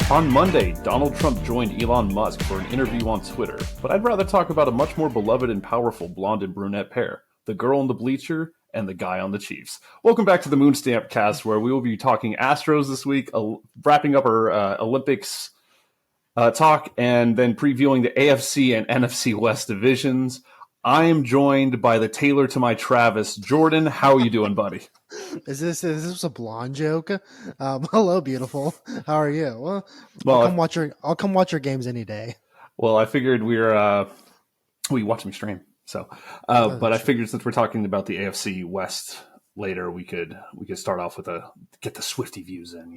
On Monday, Donald Trump joined Elon Musk for an interview on Twitter, but I'd rather talk about a much more beloved and powerful blonde and brunette pair, the girl on the bleacher and the guy on the Chiefs. Welcome back to the Moonstamp Cast, where we will be talking Astros this week, wrapping up our Olympics talk, and then previewing the AFC and NFC West divisions. I am joined by the Taylor to my Travis. Jordan, how are you doing, buddy? Is this a blonde joke? Hello, beautiful. How are you? Well, I'll come watch your games any day. Well, I figured we watch me stream. So, but I figured since we're talking about the AFC West later, we could start off with get the Swifty views in.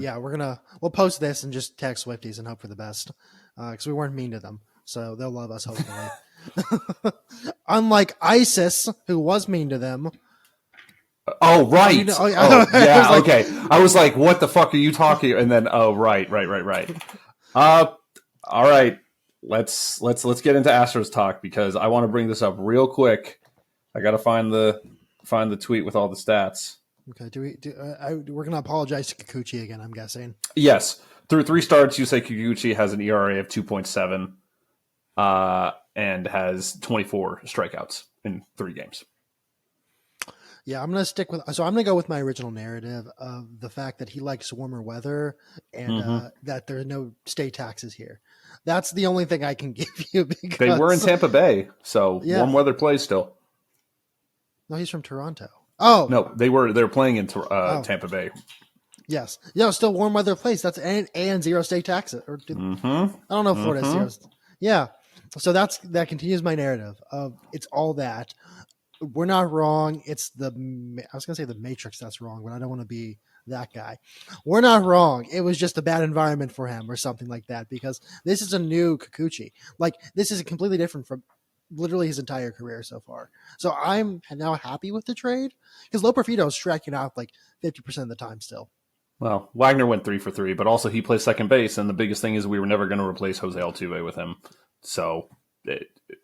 Yeah, we'll post this and just tag Swifties and hope for the best because we weren't mean to them, so they'll love us hopefully. Unlike ISIS, who was mean to them. Oh, right. Yeah, okay. I was like, what the fuck are you talking? And then, right. All right. Let's get into Astros talk because I want to bring this up real quick. I got to find the tweet with all the stats. Okay. We're going to apologize to Kikuchi again, I'm guessing. Yes. Through 3 starts, you say Kikuchi has an ERA of 2.7. And has 24 strikeouts in 3 games. Yeah, I'm going to go with my original narrative of the fact that he likes warmer weather and that there are no state taxes here. That's the only thing I can give you because they were in Tampa Bay, so warm weather plays still. No, he's from Toronto. Oh, no, they're playing in Tampa Bay. Yes, still warm weather plays. That's and 0 state taxes. I don't know if Florida has 0. Yeah. So that continues my narrative of it's all that. We're not wrong. It's I was going to say the Matrix that's wrong, but I don't want to be that guy. We're not wrong. It was just a bad environment for him or something like that because this is a new Kikuchi. Like this is completely different from literally his entire career so far. So I'm now happy with the trade because Loperfido is striking out like 50% of the time still. Well, Wagner went 3 for 3, but also he plays second base, and the biggest thing is we were never going to replace Jose Altuve with him. So,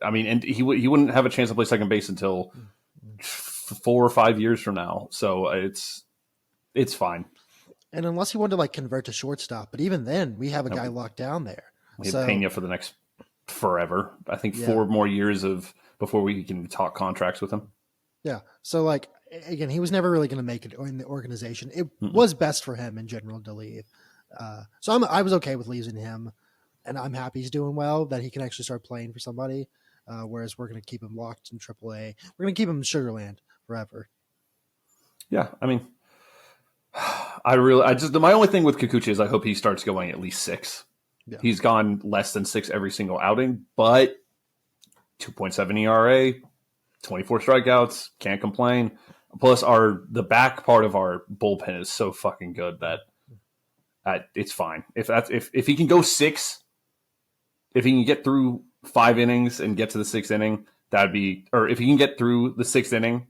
and he wouldn't have a chance to play second base until 4 or 5 years from now. So it's fine. And unless he wanted to like convert to shortstop, but even then, we have a guy locked down there. We have Pena for the next forever. I think 4 more years before we can talk contracts with him. Yeah. So like again, he was never really going to make it in the organization. It was best for him in general to leave. So I was okay with losing him. And I'm happy he's doing well, that he can actually start playing for somebody, whereas we're going to keep him locked in AAA. We're going to keep him in Sugarland forever. Yeah, I mean, my only thing with Kikuchi is I hope he starts going at least 6. Yeah. He's gone less than 6 every single outing, but 2.7 ERA, 24 strikeouts, can't complain. Plus, the back part of our bullpen is so fucking good that it's fine. If he can go 6. If he can get through 5 innings and get to the 6th inning, or if he can get through the 6th inning,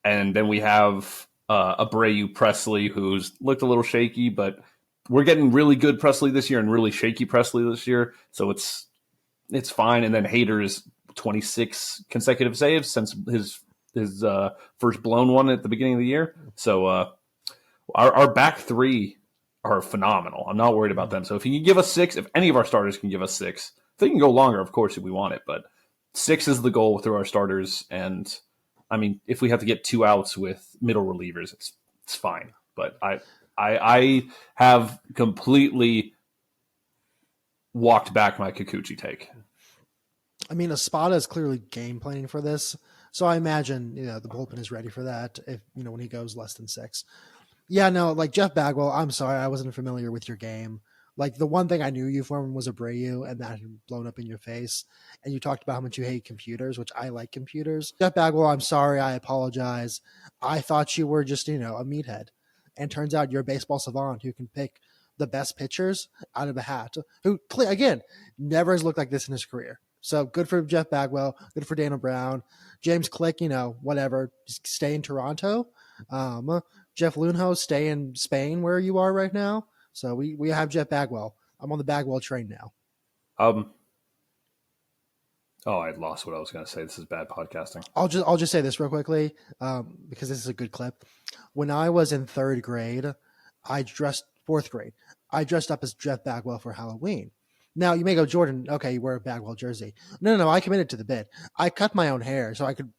and then we have Abreu Presley, who's looked a little shaky, but we're getting really good Presley this year and really shaky Presley this year, so it's fine. And then Hader's 26 consecutive saves since his first blown one at the beginning of the year. So our back 3 are phenomenal. I'm not worried about them. So if he can give us 6, if any of our starters can give us 6, if they can go longer, of course, if we want it, but 6 is the goal through our starters. And I mean, if we have to get 2 outs with middle relievers, it's fine. But I have completely walked back my Kikuchi take. I mean, Espada is clearly game planning for this. So I imagine, the bullpen is ready for that if, when he goes less than 6. Yeah, no, like Jeff Bagwell, I'm sorry, I wasn't familiar with your game. Like the one thing I knew you from was Abreu, and that had blown up in your face. And you talked about how much you hate computers, which I like computers. Jeff Bagwell, I'm sorry, I apologize. I thought you were just, a meathead. And turns out you're a baseball savant who can pick the best pitchers out of a hat, who, again, never has looked like this in his career. So good for Jeff Bagwell, good for Dana Brown. James Click, whatever, just stay in Toronto. Jeff Lunho, stay in Spain where you are right now. So we have Jeff Bagwell. I'm on the Bagwell train now. I lost what I was going to say. This is bad podcasting. I'll just say this real quickly because this is a good clip. When I was in 3rd grade, fourth grade, I dressed up as Jeff Bagwell for Halloween. Now you may go, Jordan, okay, you wear a Bagwell jersey. No, I committed to the bit. I cut my own hair so I could.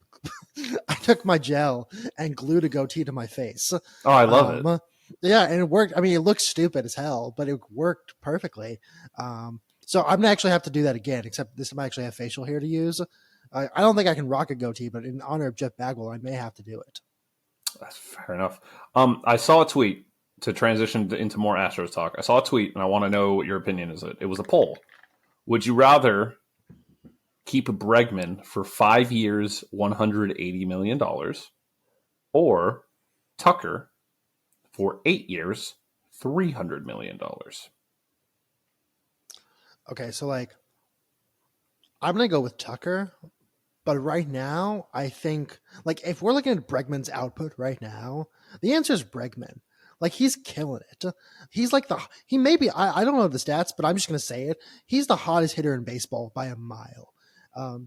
I took my gel and glued a goatee to my face. Oh, I love it. Yeah, and it worked. I mean, it looks stupid as hell, but it worked perfectly. So I'm gonna actually have to do that again, except this time I actually have facial hair to use. I don't think I can rock a goatee, but in honor of Jeff Bagwell, I may have to do it. That's fair enough. I saw a tweet to transition into more Astros talk. I saw a tweet, and I want to know what your opinion is. It was a poll. Would you rather keep Bregman for 5 years, $180 million, or Tucker for 8 years, $300 million? Okay, so like, I'm going to go with Tucker, but right now, I think, like, if we're looking at Bregman's output right now, the answer is Bregman. Like, he's killing it. He's like he may be, I don't know the stats, but I'm just going to say it. He's the hottest hitter in baseball by a mile.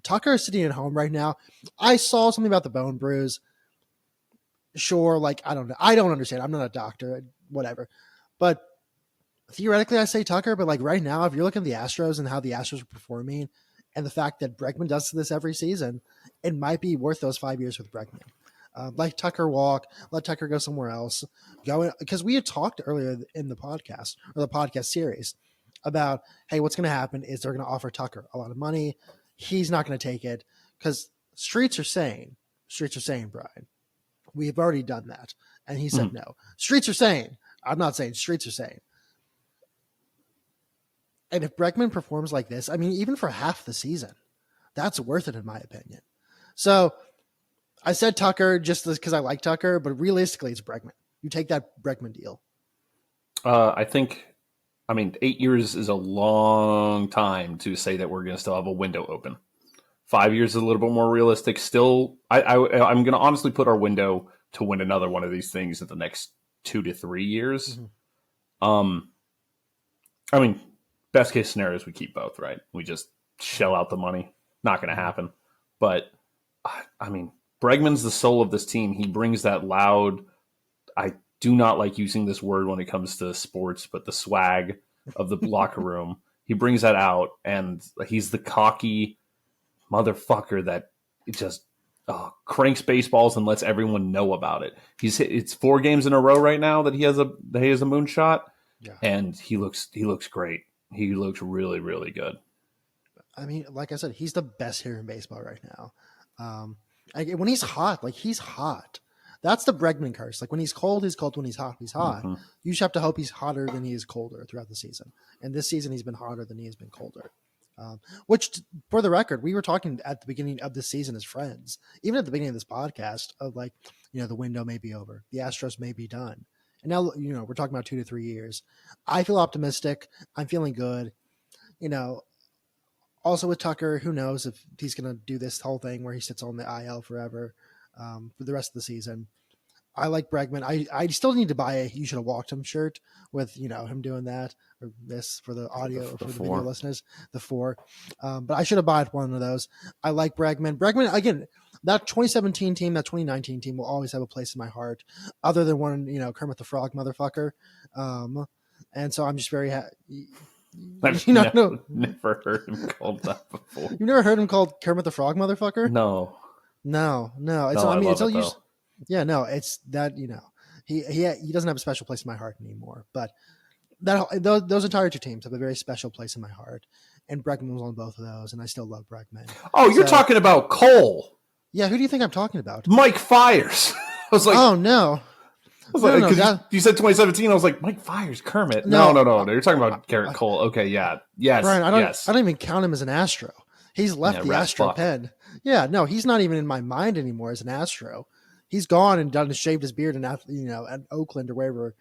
Tucker is sitting at home right now. I saw something about the bone bruise. Sure, like, I don't know. I don't understand. I'm not a doctor, whatever. But theoretically, I say Tucker, but like right now, if you're looking at the Astros and how the Astros are performing and the fact that Bregman does this every season, it might be worth those 5 years with Bregman. Let Tucker walk, let Tucker go somewhere else. Because we had talked earlier in the podcast or the podcast series about, hey, what's going to happen is they're going to offer Tucker a lot of money. He's not going to take it because streets are saying, Brian, we have already done that. And he said, no, streets are saying, I'm not saying, streets are saying. And if Bregman performs like this, I mean, even for half the season, that's worth it in my opinion. So I said Tucker just because I like Tucker, but realistically it's Bregman. You take that Bregman deal. I think, 8 years is a long time to say that we're going to still have a window open. 5 years is a little bit more realistic. Still, I'm going to honestly put our window to win another one of these things in the next 2 to 3 years. Best case scenario is we keep both, right? We just shell out the money. Not going to happen. But, Bregman's the soul of this team. He brings that loud, I do not like using this word when it comes to sports, but the swag of the locker room. He brings that out, and he's the cocky motherfucker that just cranks baseballs and lets everyone know about it. It's 4 games in a row right now that he has a moonshot, and he looks great. He looks really, really good. I mean, like I said, he's the best hitter in baseball right now. When he's hot, he's hot. That's the Bregman curse. Like when he's cold, he's cold. When he's hot, he's hot. Mm-hmm. You just have to hope he's hotter than he is colder throughout the season. And this season, he's been hotter than he has been colder. Which, for the record, we were talking at the beginning of the season as friends, even at the beginning of this podcast, of the window may be over. The Astros may be done. And now, we're talking about 2 to 3 years. I feel optimistic. I'm feeling good. Also with Tucker, who knows if he's going to do this whole thing where he sits on the IL forever for the rest of the season. I like Bregman. I still need to buy a "You Should Have Walked Him" shirt with him doing that, or this for the audio or for the video listeners, the 4. But I should have bought one of those. I like Bregman. Bregman, again, that 2017 team, that 2019 team will always have a place in my heart, other than one, Kermit the Frog motherfucker. And so I'm just very happy. I've never heard him called that before. You've never heard him called Kermit the Frog motherfucker? No. It's that, he doesn't have a special place in my heart anymore, but those entire 2 teams have a very special place in my heart, and Bregman was on both of those, and I still love Bregman. Oh, you're talking about Cole. Yeah. Who do you think I'm talking about? Mike Fiers. I was like, oh no. You said 2017. I was like, Mike Fiers, Kermit. No. You're talking about Garrett Cole. Okay, yeah. Yes. Brian, I don't even count him as an Astro. He's left the Astro pen. Yeah, no, he's not even in my mind anymore as an Astro. He's gone and shaved his beard in at Oakland or wherever.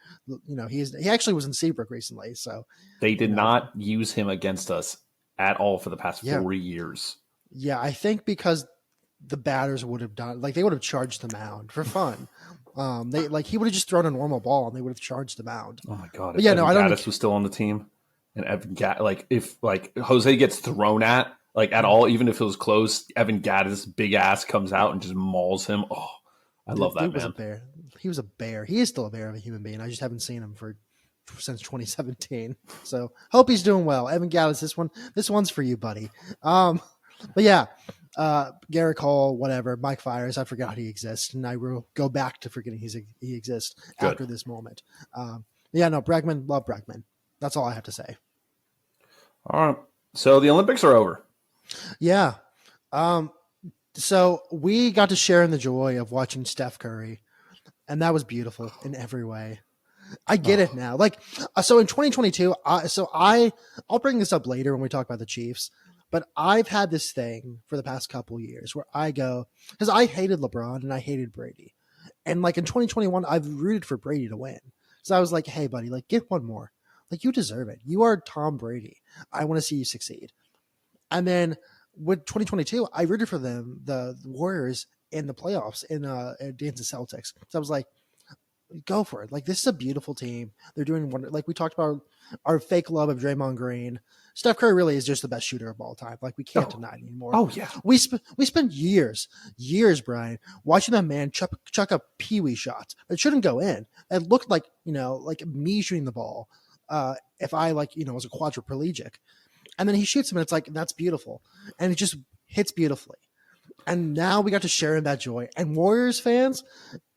He actually was in Seabrook recently. So they did not use him against us at all for the past 4 years. Yeah, I think because the batters would have done they would have charged the mound for fun. He would have just thrown a normal ball and they would have charged the mound. Oh my god! If Evan Gattis was still on the team, and Evan if Jose gets thrown at all, even if it was close, Evan Gattis' big ass comes out and just mauls him. Oh, I love that man. He was a bear. He is still a bear of a human being. I just haven't seen him for since 2017. So hope he's doing well. Evan Gallus, this one's for you, buddy. But yeah, Garrett Cole, whatever, Mike Fires, I forgot he exists, and I will go back to forgetting he exists after this moment. Yeah, no, Bregman, love Bregman. That's all I have to say. All right. So the Olympics are over. Yeah. So we got to share in the joy of watching Steph Curry, and that was beautiful in every way. I get it now. Like, so in 2022, I'll bring this up later when we talk about the Chiefs, but I've had this thing for the past couple years where I go, because I hated LeBron and I hated Brady. And like in 2021, I've rooted for Brady to win. So I was like, hey, buddy, like get one more. Like you deserve it. You are Tom Brady. I want to see you succeed. And then with 2022, I rooted for them, the Warriors in the playoffs against the Celtics. So I was like, go for it. Like, this is a beautiful team. They're doing wonder. Like we talked about our fake love of Draymond Green. Steph Curry really is just the best shooter of all time. Like we can't deny it anymore. Oh yeah. We spent years, Brian, watching that man chuck up peewee shots that shouldn't go in. It looked like, like me shooting the ball. If I was a quadriplegic. And then he shoots him and it's like, that's beautiful. And it just hits beautifully. And now we got to share in that joy. And Warriors fans,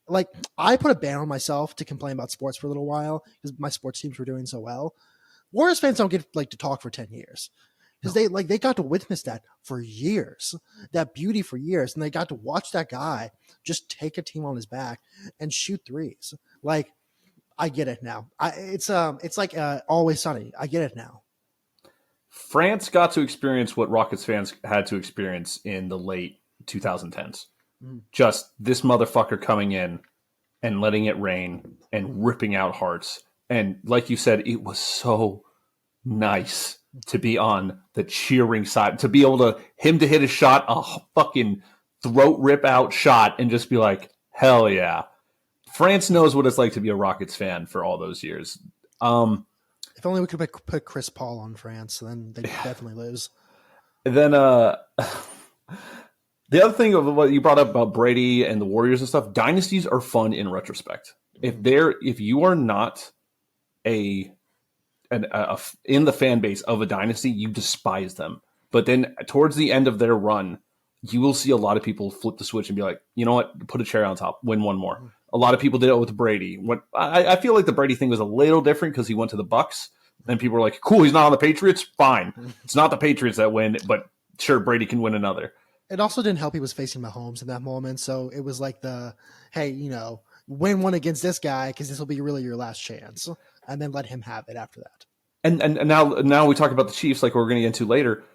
like I put a ban on myself to complain about sports for a little while because my sports teams were doing so well. Warriors fans don't get to talk for 10 years because they got to witness that for years, that beauty for years. And they got to watch that guy just take a team on his back and shoot threes. Like, I get it now. It's like Always Sunny. I get it now. France got to experience what Rockets fans had to experience in the late 2010s. Just this motherfucker coming in and letting it rain and ripping out hearts. And like you said, it was so nice to be on the cheering side, to be able to hit a shot, a fucking throat rip out shot, and just be like, hell yeah. France knows what it's like to be a Rockets fan for all those years. If only we could put Chris Paul on France, then they'd definitely lose. And then the other thing of what you brought up about Brady and the Warriors and stuff, dynasties are fun in retrospect. If you are not in the fan base of a dynasty, you despise them. But then towards the end of their run, you will see a lot of people flip the switch and be like, you know what, put a cherry on top, win one more. A lot of people did it with Brady. I feel like the Brady thing was a little different because he went to the Bucks, and people were like, cool, he's not on the Patriots, fine. It's not the Patriots that win, but sure, Brady can win another. It also didn't help he was facing Mahomes in that moment, so it was like hey, win one against this guy because this will be really your last chance, and then let him have it after that. And now we talk about the Chiefs, like we're going to get into later.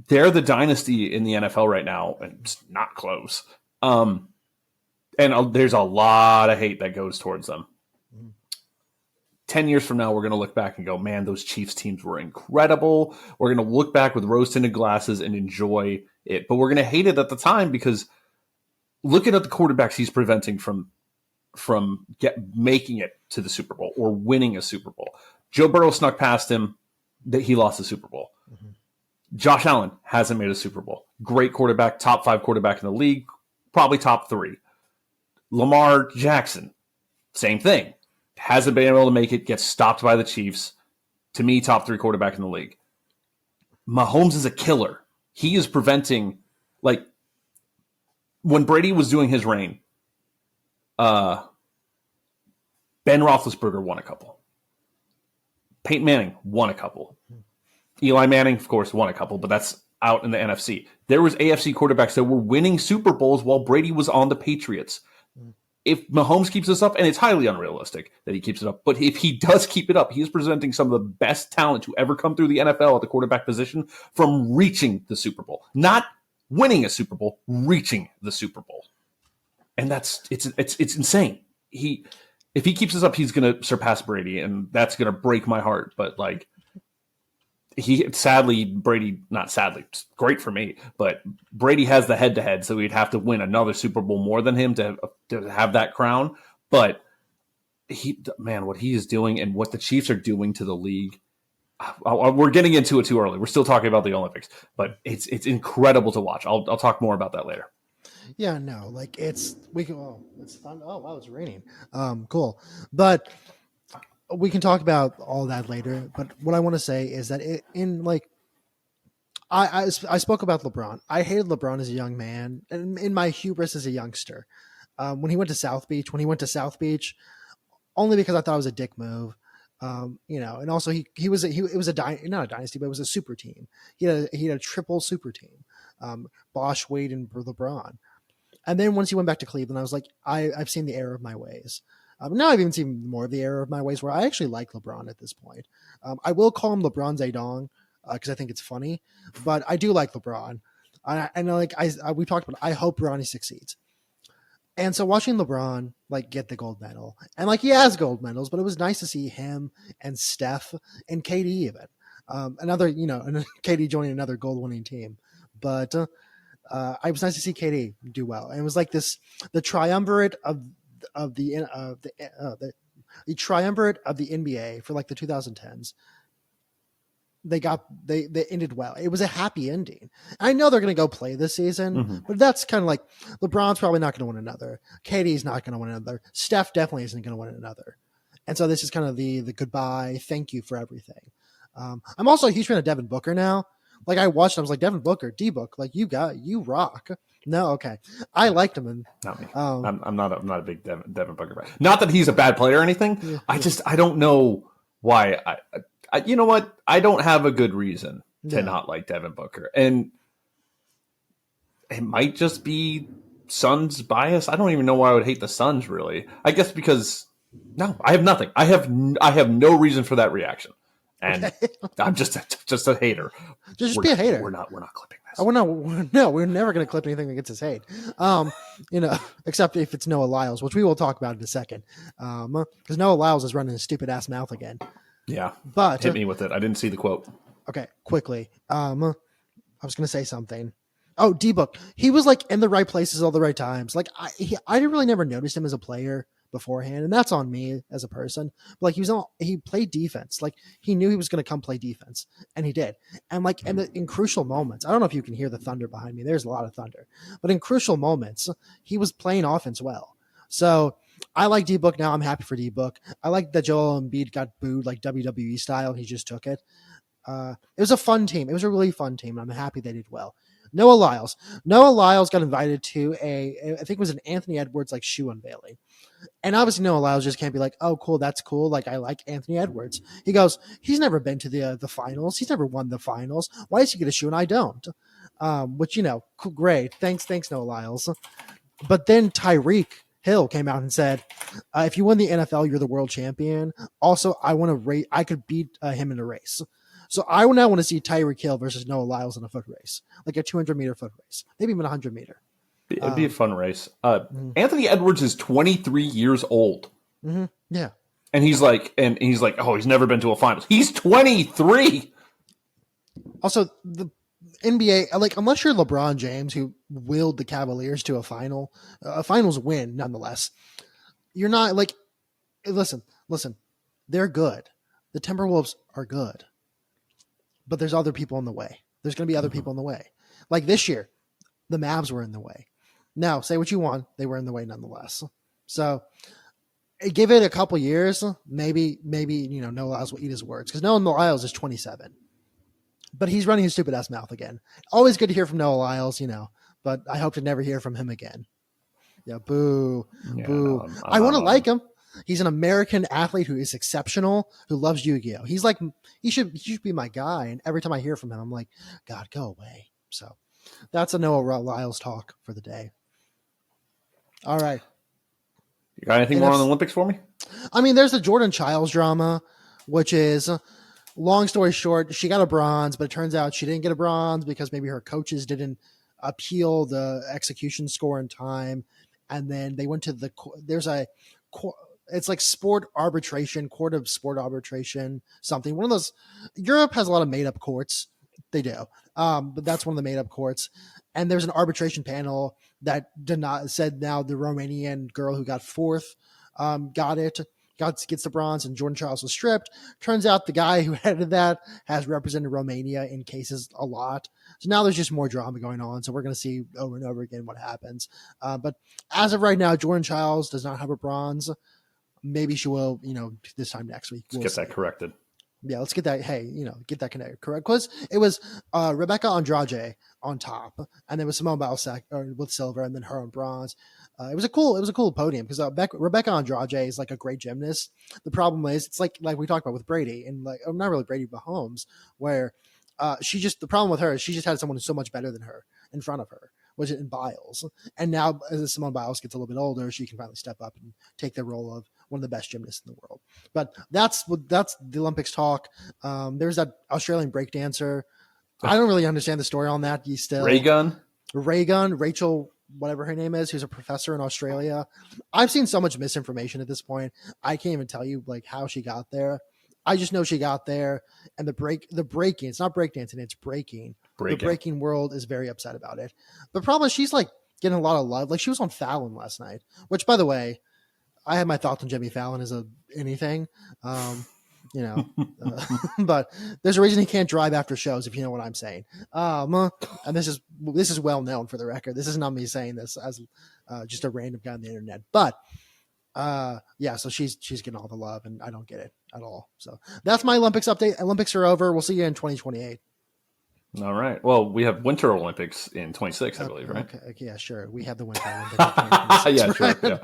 They're the dynasty in the NFL right now, and it's not close. And there's a lot of hate that goes towards them. 10 years from now, we're going to look back and go, man, those Chiefs teams were incredible. We're going to look back with rose-tinted glasses and enjoy it. But we're going to hate it at the time because looking at the quarterbacks he's preventing from making it to the Super Bowl or winning a Super Bowl. Joe Burrow snuck past him. That he lost the Super Bowl. Mm-hmm. Josh Allen hasn't made a Super Bowl. Great quarterback, top 5 quarterback in the league, probably top 3. Lamar Jackson, same thing. Hasn't been able to make it, gets stopped by the Chiefs. To me, top 3 quarterback in the league. Mahomes is a killer. He is preventing, like, when Brady was doing his reign, Ben Roethlisberger won a couple. Peyton Manning won a couple. Eli Manning, of course, won a couple, but that's out in the NFC. There was AFC quarterbacks that were winning Super Bowls while Brady was on the Patriots. If Mahomes keeps this up, and it's highly unrealistic that he keeps it up, but if he does keep it up, he is presenting some of the best talent to ever come through the NFL at the quarterback position from reaching the Super Bowl. Not winning a Super Bowl, reaching the Super Bowl. And it's insane. If he keeps this up, he's going to surpass Brady, and that's going to break my heart. But like, Brady, not sadly, it's great for me, but Brady has the head-to-head, so he'd have to win another Super Bowl more than him to have that crown. But what he is doing and what the Chiefs are doing to the league, we're getting into it too early. We're still talking about the Olympics, but it's incredible to watch. I'll talk more about that later. Yeah, no, like it's fun. Oh wow, it's raining. Cool, but we can talk about all that later. But what I want to say is that I spoke about LeBron. I hated LeBron as a young man, and in my hubris as a youngster. When he went to South Beach, only because I thought it was a dick move. And also he was not a dynasty, but it was a super team. He had a triple super team, Bosh, Wade, and LeBron. And then once he went back to Cleveland, I was like, I've seen the error of my ways. Now I've even seen more of the error of my ways, where I actually like LeBron at this point. I will call him LeBron Zedong because I think it's funny, but I do like LeBron. We talked about it, I hope Bronny succeeds. And so watching LeBron get the gold medal, and he has gold medals, but it was nice to see him and Steph and KD even another KD joining another gold winning team. But it was nice to see KD do well, and it was the triumvirate of the triumvirate of the NBA for the 2010s. They ended well. It was a happy ending. I know they're going to go play this season, but that's kind of LeBron's probably not going to win another. KD's not going to win another. Steph definitely isn't going to win another. And so this is kind of the goodbye. Thank you for everything. I'm also a huge fan of Devin Booker now. I watched him, I was like, Devin Booker, D-Book, you rock. No, okay. I liked him. And not me. I'm not a big Devin Booker fan. Not that he's a bad player or anything. Yeah. I don't know why you know what? I don't have a good reason to not like Devin Booker. And it might just be Suns bias. I don't even know why I would hate the Suns, really. I guess because, no, I have nothing. I have no reason for that reaction. And I'm just a hater. Just be a hater. We're not clipping this. We're never going to clip anything that gets us hate. Except if it's Noah Lyles, which we will talk about in a second. Because Noah Lyles is running his stupid ass mouth again. Yeah, but hit me with it. I didn't see the quote. Okay, quickly. I was going to say something. Oh, D-Book. He was in the right places all the right times. I didn't really never notice him as a player beforehand, and that's on me as a person. But he played defense. He knew he was going to come play defense, and he did. And in crucial moments, I don't know if you can hear the thunder behind me. There's a lot of thunder, but in crucial moments, he was playing offense well. So I like D-Book now. I'm happy for D-Book. I like that Joel Embiid got booed WWE style, and he just took it. It was a fun team. It was a really fun team, and I'm happy they did well. Noah Lyles got invited to I think it was an Anthony Edwards shoe unveiling. And obviously Noah Lyles just can't be oh, cool, that's cool. I like Anthony Edwards. He goes, he's never been to the finals. He's never won the finals. Why does he get a shoe and I don't? Which, cool, great. Thanks, Noah Lyles. But then Tyreek Hill came out and said, if you win the NFL, you're the world champion. Also, I could beat him in a race. So I now want to see Tyreek Hill versus Noah Lyles in a foot race, a 200-meter foot race, maybe even 100-meter. It'd be a fun race. Anthony Edwards is 23 years old. Mm-hmm. Yeah. And he's like, oh, he's never been to a finals. He's 23. Also, the NBA, unless you're LeBron James, who willed the Cavaliers to a finals win, nonetheless, you're not listen, they're good. The Timberwolves are good, but there's other people in the way. There's going to be other people in the way. This year, the Mavs were in the way. Now, say what you want, they were in the way nonetheless. So give it a couple years, maybe Noah Lyles will eat his words, because Noah Lyles is 27. But he's running his stupid ass mouth again. Always good to hear from Noah Lyles, but I hope to never hear from him again. Yeah, boo. Yeah, boo. I want to like him. He's an American athlete who is exceptional, who loves Yu-Gi-Oh! He's he should be my guy. And every time I hear from him, I'm like, God, go away. So that's a Noah Lyles talk for the day. All right. You got anything more on the Olympics for me? I mean, there's the Jordan Childs drama, which is, long story short, she got a bronze, but it turns out she didn't get a bronze because maybe her coaches didn't appeal the execution score in time. And then they went to it's sport arbitration, court of sport arbitration, something. One of those, Europe has a lot of made up courts. They do. But that's one of the made up courts. And there's an arbitration panel that said now the Romanian girl who got fourth gets the bronze, and Jordan Childs was stripped. Turns out the guy who headed that has represented Romania in cases a lot. So now there's just more drama going on. So we're going to see over and over again what happens. But as of right now, Jordan Childs does not have a bronze Maybe she will, this time next week. Let's get that corrected. Yeah, let's get that. Hey, get that connected correct, because it was Rebecca Andrade on top, and then with Simone Biles with silver, and then her on bronze. It was a cool podium because Rebecca Andrade is like a great gymnast. The problem is it's like we talked about with Brady and not really Brady, but Mahomes, where the problem with her is she just had someone who's so much better than her in front of her, which is in Biles. And now as Simone Biles gets a little bit older, she can finally step up and take the role of one of the best gymnasts in the world. But that's the Olympics talk. There's that Australian breakdancer. I don't really understand the story on that. Raygun, Rachel, whatever her name is, who's a professor in Australia. I've seen so much misinformation at this point. I can't even tell you how she got there. I just know she got there, and the breaking, it's not breakdancing, it's breaking. The breaking world is very upset about it. The problem is she's getting a lot of love. She was on Fallon last night, which, by the way, I have my thoughts on Jimmy Fallon as anything, but there's a reason he can't drive after shows, if you know what I'm saying. And this is well known for the record. This is not me saying this as just a random guy on the internet, but so she's getting all the love, and I don't get it at all. So that's my Olympics update. Olympics are over. We'll see you in 2028. All right. Well, we have Winter Olympics in 26, I believe, right? Okay. Yeah, sure. We have the Winter Olympics. Yeah, sure. Yeah.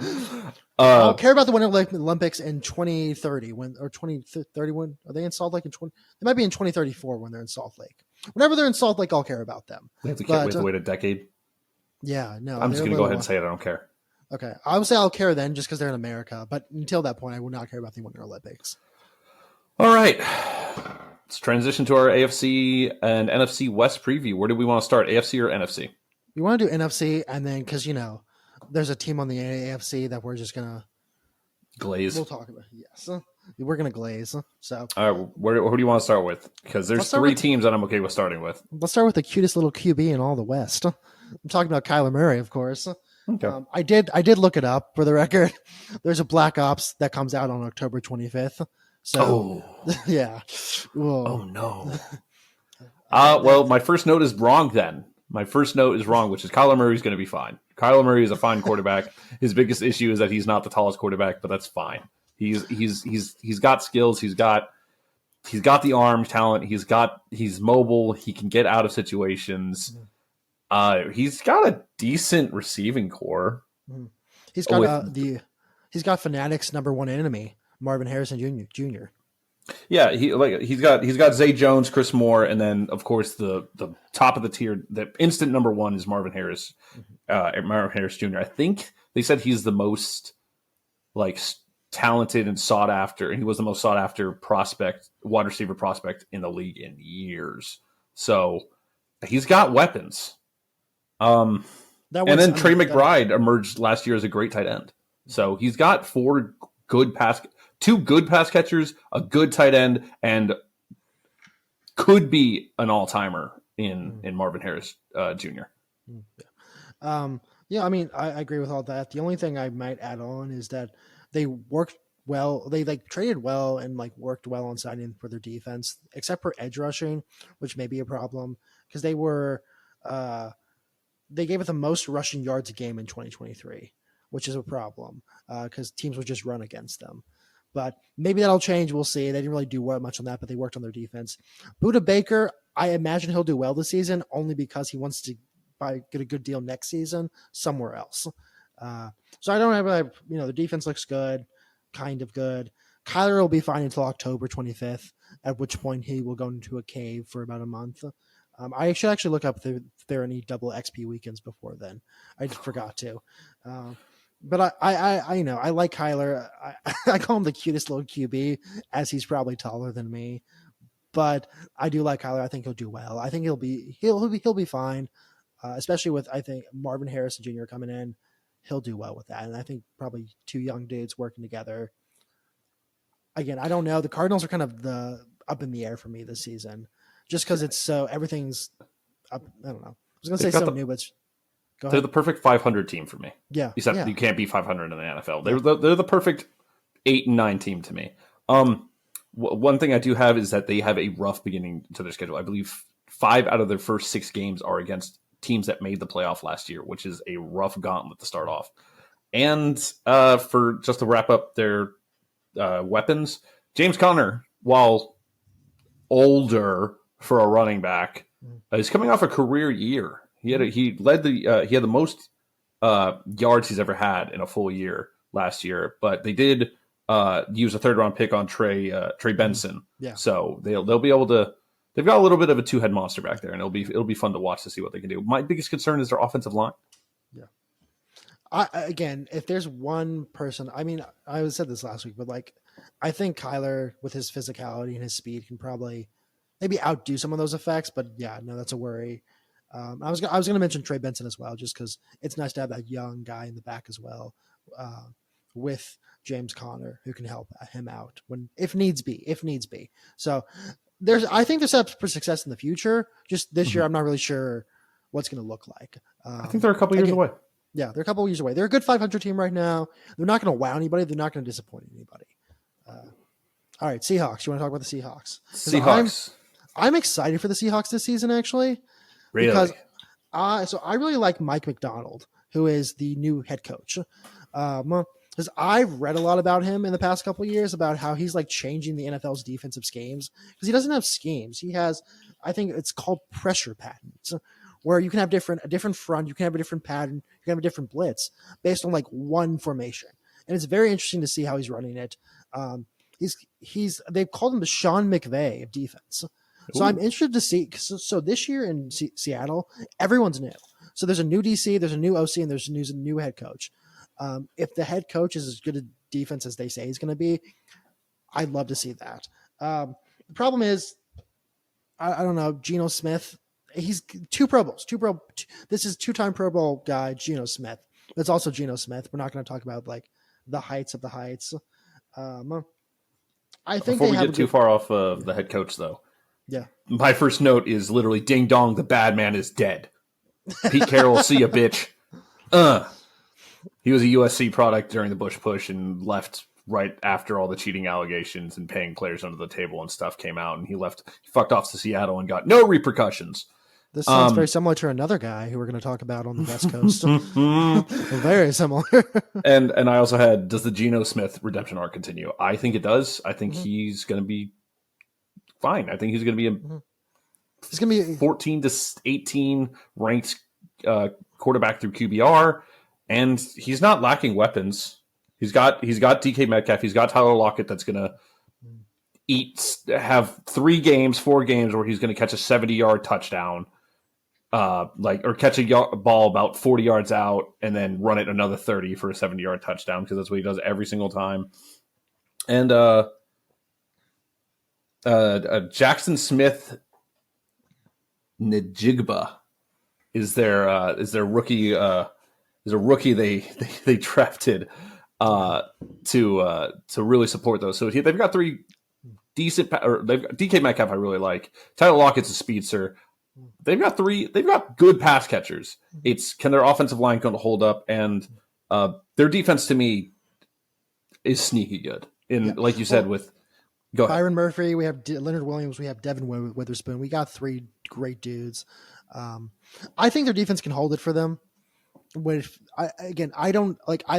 I don't care about the Winter Olympics in 2030 or 2031. Are they in Salt Lake in 20? They might be in 2034 when they're in Salt Lake. Whenever they're in Salt Lake, I'll care about them. We have to wait a decade. Yeah, no. I'm just going to go ahead and say it. I don't care. Okay. I would say I'll care then just because they're in America. But until that point, I will not care about the Winter Olympics. All right. Let's transition to our AFC and NFC West preview. Where do we want to start, AFC or NFC? We want to do NFC, and then because, there's a team on the AFC that we're just going to glaze. We'll talk about it. Yes. We're going to glaze. So, all right, who do you want to start with? Because there's three teams that I'm okay with starting with. Let's start with the cutest little QB in all the West. I'm talking about Kyler Murray, of course. Okay. I did look it up for the record. There's a Black Ops that comes out on October 25th. So, yeah. Whoa. Oh, no. Well, my first note is wrong then. My first note is wrong, which is Kyler Murray's going to be fine. Kyler Murray is a fine quarterback. His biggest issue is that he's not the tallest quarterback, but that's fine. He's got skills. He's got the arm talent. He's mobile. He can get out of situations. He's got a decent receiving core. He's got Fanatics' number one enemy, Marvin Harrison Jr. Yeah, he's got Zay Jones, Chris Moore, and then of course the top of the tier, the instant number one is Marvin Harris Jr. I think they said he's the most talented and sought after, and he was the most sought after wide receiver prospect in the league in years. So he's got weapons. And then Trey McBride emerged last year as a great tight end. So he's got two good pass catchers, a good tight end, and could be an all-timer in Marvin Harris Jr. Yeah, I mean, I agree with all that. The only thing I might add on is that they worked well. They traded well and worked well on signing for their defense, except for edge rushing, which may be a problem because they gave it the most rushing yards a game in 2023, which is a problem because teams would just run against them. But maybe that'll change. We'll see. They didn't really do much on that, but they worked on their defense. Buda Baker, I imagine he'll do well this season only because he wants to get a good deal next season somewhere else. So I don't have the defense looks good, kind of good. Kyler will be fine until October 25th, at which point he will go into a cave for about a month. I should actually look up if there are any double XP weekends before then. I just forgot to. But I like Kyler. I call him the cutest little QB as he's probably taller than me. But I do like Kyler. I think he'll do well. I think he'll be fine, especially with Marvin Harrison Jr. coming in. He'll do well with that. And I think probably two young dudes working together. Again, I don't know. The Cardinals are kind of up in the air for me this season, just because it's everything's up. I don't know. I was gonna say so new, but. They're the perfect 500 team for me. Yeah. Except you can't be 500 in the NFL. They're the perfect 8 and 9 team to me. One thing I do have is that they have a rough beginning to their schedule. I believe 5 out of their first 6 games are against teams that made the playoff last year, which is a rough gauntlet to start off. And for just to wrap up their weapons. James Conner, while older for a running back, is coming off a career year. He had he had the most yards he's ever had in a full year last year, but they did use a 3rd-round pick on Trey Benson. Yeah. So they'll be able to. They've got a little bit of a 2-head monster back there, and it'll be fun to watch to see what they can do. My biggest concern is their offensive line. Yeah. Again, if there's one person, I mean, I said this last week, but like, I think Kyler with his physicality and his speed can probably maybe outdo some of those effects. But yeah, no, that's a worry. I was going to mention Trey Benson as well, just because it's nice to have that young guy in the back as well, with James Conner, who can help him out if needs be. So I think there's set up for success in the future. Just this year, I'm not really sure what's going to look like. I think they're a couple years away. Yeah, they're a couple of years away. They're a good 500 team right now. They're not going to wow anybody. They're not going to disappoint anybody. All right, Seahawks. You want to talk about the Seahawks? Seahawks. I'm excited for the Seahawks this season, actually. Really? Because so I really like Mike McDonald, who is the new head coach. Because I've read a lot about him in the past couple of years about how he's like changing the NFL's defensive schemes, because he doesn't have schemes. He has, I think it's called pressure patterns, where you can have a different front, you can have a different pattern, you can have a different blitz based on like one formation. And it's very interesting to see how he's running it. They've called him the Sean McVay of defense. So I'm interested to see. So this year in Seattle, everyone's new. So there's a new DC, there's a new OC, and there's a new head coach. If the head coach is as good a defense as they say he's going to be, I'd love to see that. The problem is, I don't know, Geno Smith. He's 2 Pro Bowls. This is 2-time Pro Bowl guy, Geno Smith. It's also Geno Smith. We're not going to talk about like the heights of the heights. I think before we get too far off of the head coach, though. Yeah. My first note is literally ding dong, the bad man is dead. Pete Carroll, see ya, bitch. He was a USC product during the Bush push and left right after all the cheating allegations and paying players under the table and stuff came out. And he fucked off to Seattle and got no repercussions. This sounds very similar to another guy who we're going to talk about on the West Coast. Very similar. and I also had, does the Geno Smith redemption arc continue? I think it does. I think he's going to be fine. I think he's going to be he's going to be 14 to 18 ranked quarterback through QBR, and he's not lacking weapons. He's got DK Metcalf. He's got Tyler Lockett that's going to have 4 games where he's going to catch a 70-yard touchdown. Or catch a ball about 40 yards out and then run it another 30 for a 70-yard touchdown, because that's what he does every single time. And Jackson Smith Njigba is their rookie. Is a rookie they drafted to really support those. So they've got 3 decent. They've got DK Metcalf. I really like. Tyler Lockett's a speedster. They've got good pass catchers. Can their offensive line going to hold up? And their defense to me is sneaky good. Like you said, with Byron Murphy, we have Leonard Williams, we have Devin Witherspoon. We got 3 great dudes. I think their defense can hold it for them. I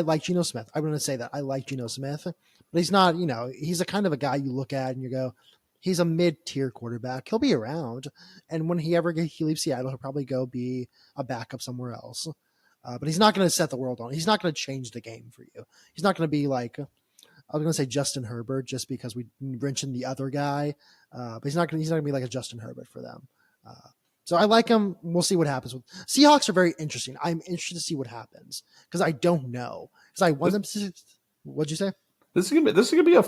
like Geno Smith. I'm going to say that I like Geno Smith, but he's not. He's a kind of a guy you look at and you go, he's a mid-tier quarterback. He'll be around, and when he leaves Seattle, he'll probably go be a backup somewhere else. But he's not going to set the world on. He's not going to change the game for you. He's not going to be like, I was going to say Justin Herbert, just because we mentioned the other guy. But he's not going to be like a Justin Herbert for them. So I like him. We'll see what happens. Seahawks are very interesting. I'm interested to see what happens, because I don't know. Because I want them to. What'd you say? This is gonna be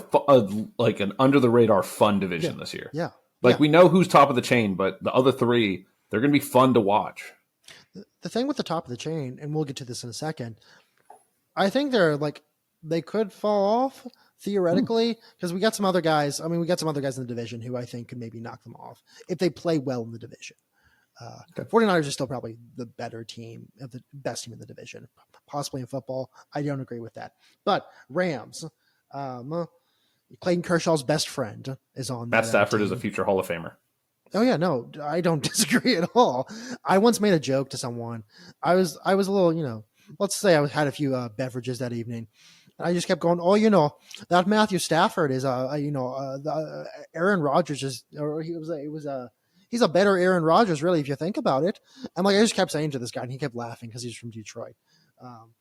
like an under the radar fun division this year. Yeah. We know who's top of the chain, but the other 3, they're gonna be fun to watch. The thing with the top of the chain, and we'll get to this in a second, I think they could fall off theoretically, because we got some other guys. I mean, we got some other guys in the division who I think could maybe knock them off if they play well in the division. 49ers are still probably the better team, the best team in the division, possibly in football. I don't agree with that. But Rams, Clayton Kershaw's best friend is on. Matt Stafford is a future Hall of Famer. Oh yeah, no, I don't disagree at all. I once made a joke to someone. I was a little, let's say I had a few beverages that evening, And I just kept going, oh, that Matthew Stafford is Aaron Rodgers is, or he's a better Aaron Rodgers, really, if you think about it. And like I just kept saying to this guy, and he kept laughing because he's from Detroit.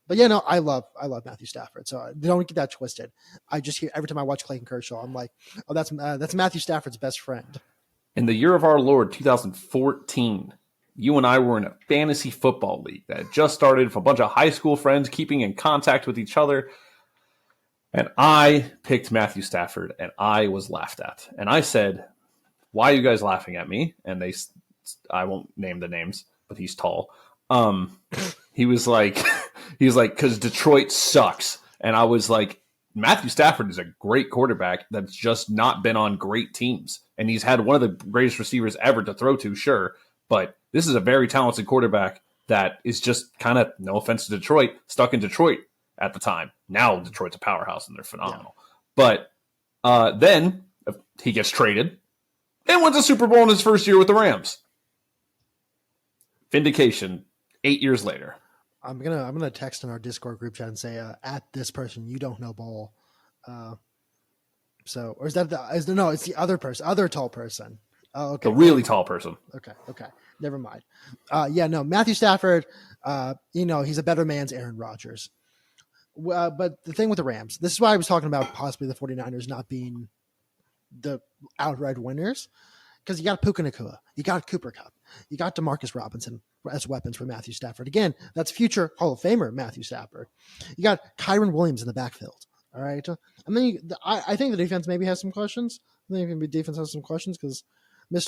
But yeah, no, I love Matthew Stafford. So don't get that twisted. I just hear every time I watch Clayton Kershaw, I'm like, oh, that's Matthew Stafford's best friend. In the year of our Lord, 2014, you and I were in a fantasy football league that had just started with a bunch of high school friends keeping in contact with each other. And I picked Matthew Stafford, and I was laughed at. And I said, why are you guys laughing at me? And I won't name the names, but he's tall. He was like, because Detroit sucks. And I was like, Matthew Stafford is a great quarterback that's just not been on great teams. And he's had one of the greatest receivers ever to throw to, sure. But this is a very talented quarterback that is just kind of, no offense to Detroit, stuck in Detroit at the time. Now Detroit's a powerhouse and they're phenomenal. Yeah. But then he gets traded and wins a Super Bowl in his first year with the Rams. Vindication 8 years later. I'm gonna text in our Discord group chat and say, at this person, you don't know ball. It's the other person, other tall person. Oh, okay. The really tall person. Okay. Never mind. Matthew Stafford, he's a better man's Aaron Rodgers. But the thing with the Rams, this is why I was talking about possibly the 49ers not being the outright winners, because you got Puka Nacua, you got Cooper Kupp, you got DeMarcus Robinson as weapons for Matthew Stafford. Again, that's future Hall of Famer Matthew Stafford. You got Kyron Williams in the backfield. All right. I mean, I think the defense maybe has some questions. I think the defense has some questions because They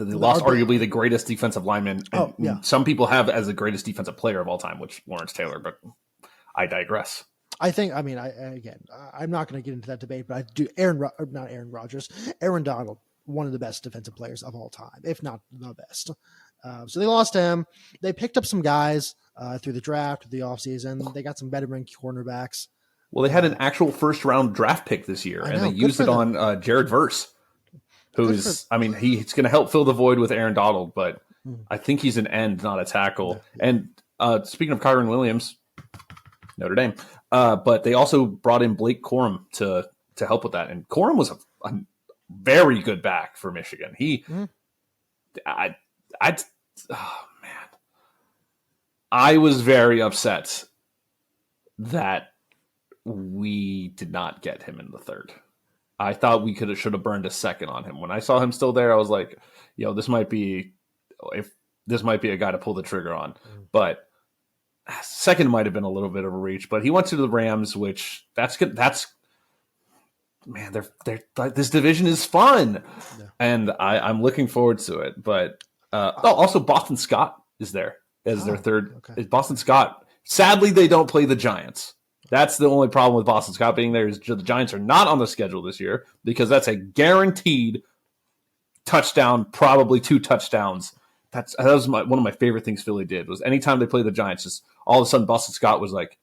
lost arguably the greatest defensive lineman. And some people have as the greatest defensive player of all time, which Lawrence Taylor, but I digress. I'm not going to get into that debate, but I do. Aaron Donald, one of the best defensive players of all time, if not the best. So they lost him. They picked up some guys through the draft, the offseason. They got some veteran cornerbacks. Well, they had an actual first-round draft pick this year, and they used it on Jared Verse, he's going to help fill the void with Aaron Donald, but I think he's an end, not a tackle. Yeah. And speaking of Kyron Williams, Notre Dame, but they also brought in Blake Corum to help with that, and Corum was a very good back for Michigan. I was very upset that we did not get him in the third. I thought we should have burned a second on him. When I saw him still there, I was like, this might be a guy to pull the trigger on. But second might have been a little bit of a reach. But he went to the Rams, which that's good. This division is fun, and I'm looking forward to it. But also Boston Scott is there as their third. Okay. Boston Scott. Sadly, they don't play the Giants. That's the only problem with Boston Scott being there is the Giants are not on the schedule this year because that's a guaranteed touchdown, probably 2 touchdowns. That was one of my favorite things Philly did was anytime they play the Giants, just all of a sudden Boston Scott was like,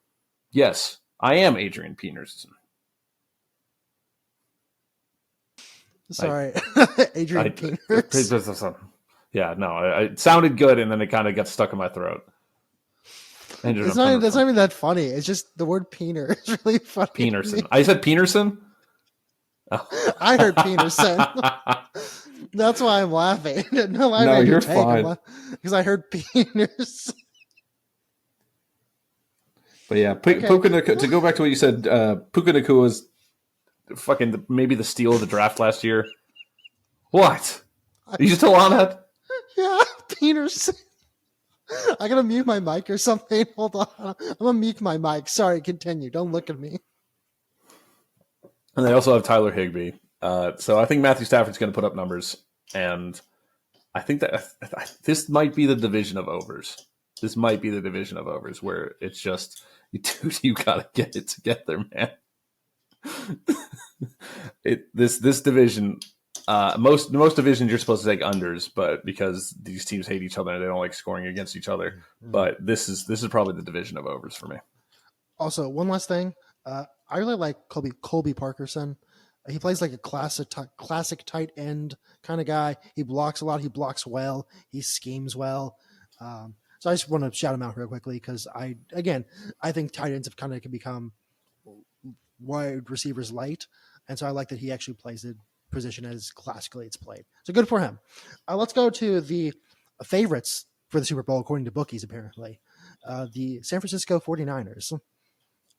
yes, I am Adrian Peterson. Sorry, Adrian Peterson. Yeah, no, it sounded good, and then it kind of got stuck in my throat. That's not even that funny. It's just the word "peener" is really funny. Peenerson. I said Peenerson? Oh. I heard Peterson. That's why I'm laughing. No, you're fine. Because I heard Peterson. But yeah, Puka Nacua, to go back to what you said, Puka Nacua was fucking maybe the steal of the draft last year. What? Are you still on that? Yeah, Peterson. I gotta mute my mic or something. Hold on. I'm gonna mute my mic. Sorry, continue. Don't look at me. And they also have Tyler Higbee. So I think Matthew Stafford's going to put up numbers. And I think that this might be the division of overs. This might be the division of overs where it's just, dude, you got to get it together, man. This division, most divisions you're supposed to take unders, but because these teams hate each other and they don't like scoring against each other. Mm-hmm. But this is probably the division of overs for me. Also, one last thing. I really like Colby Parkerson. He plays like a classic tight end kind of guy. He blocks a lot. He blocks well. He schemes well. So I just want to shout him out real quickly because I think tight ends have kind of become wide receivers light, and so I like that he actually plays the position as classically it's played. So good for him. Let's go to the favorites for the Super Bowl, according to bookies, apparently. The San Francisco 49ers.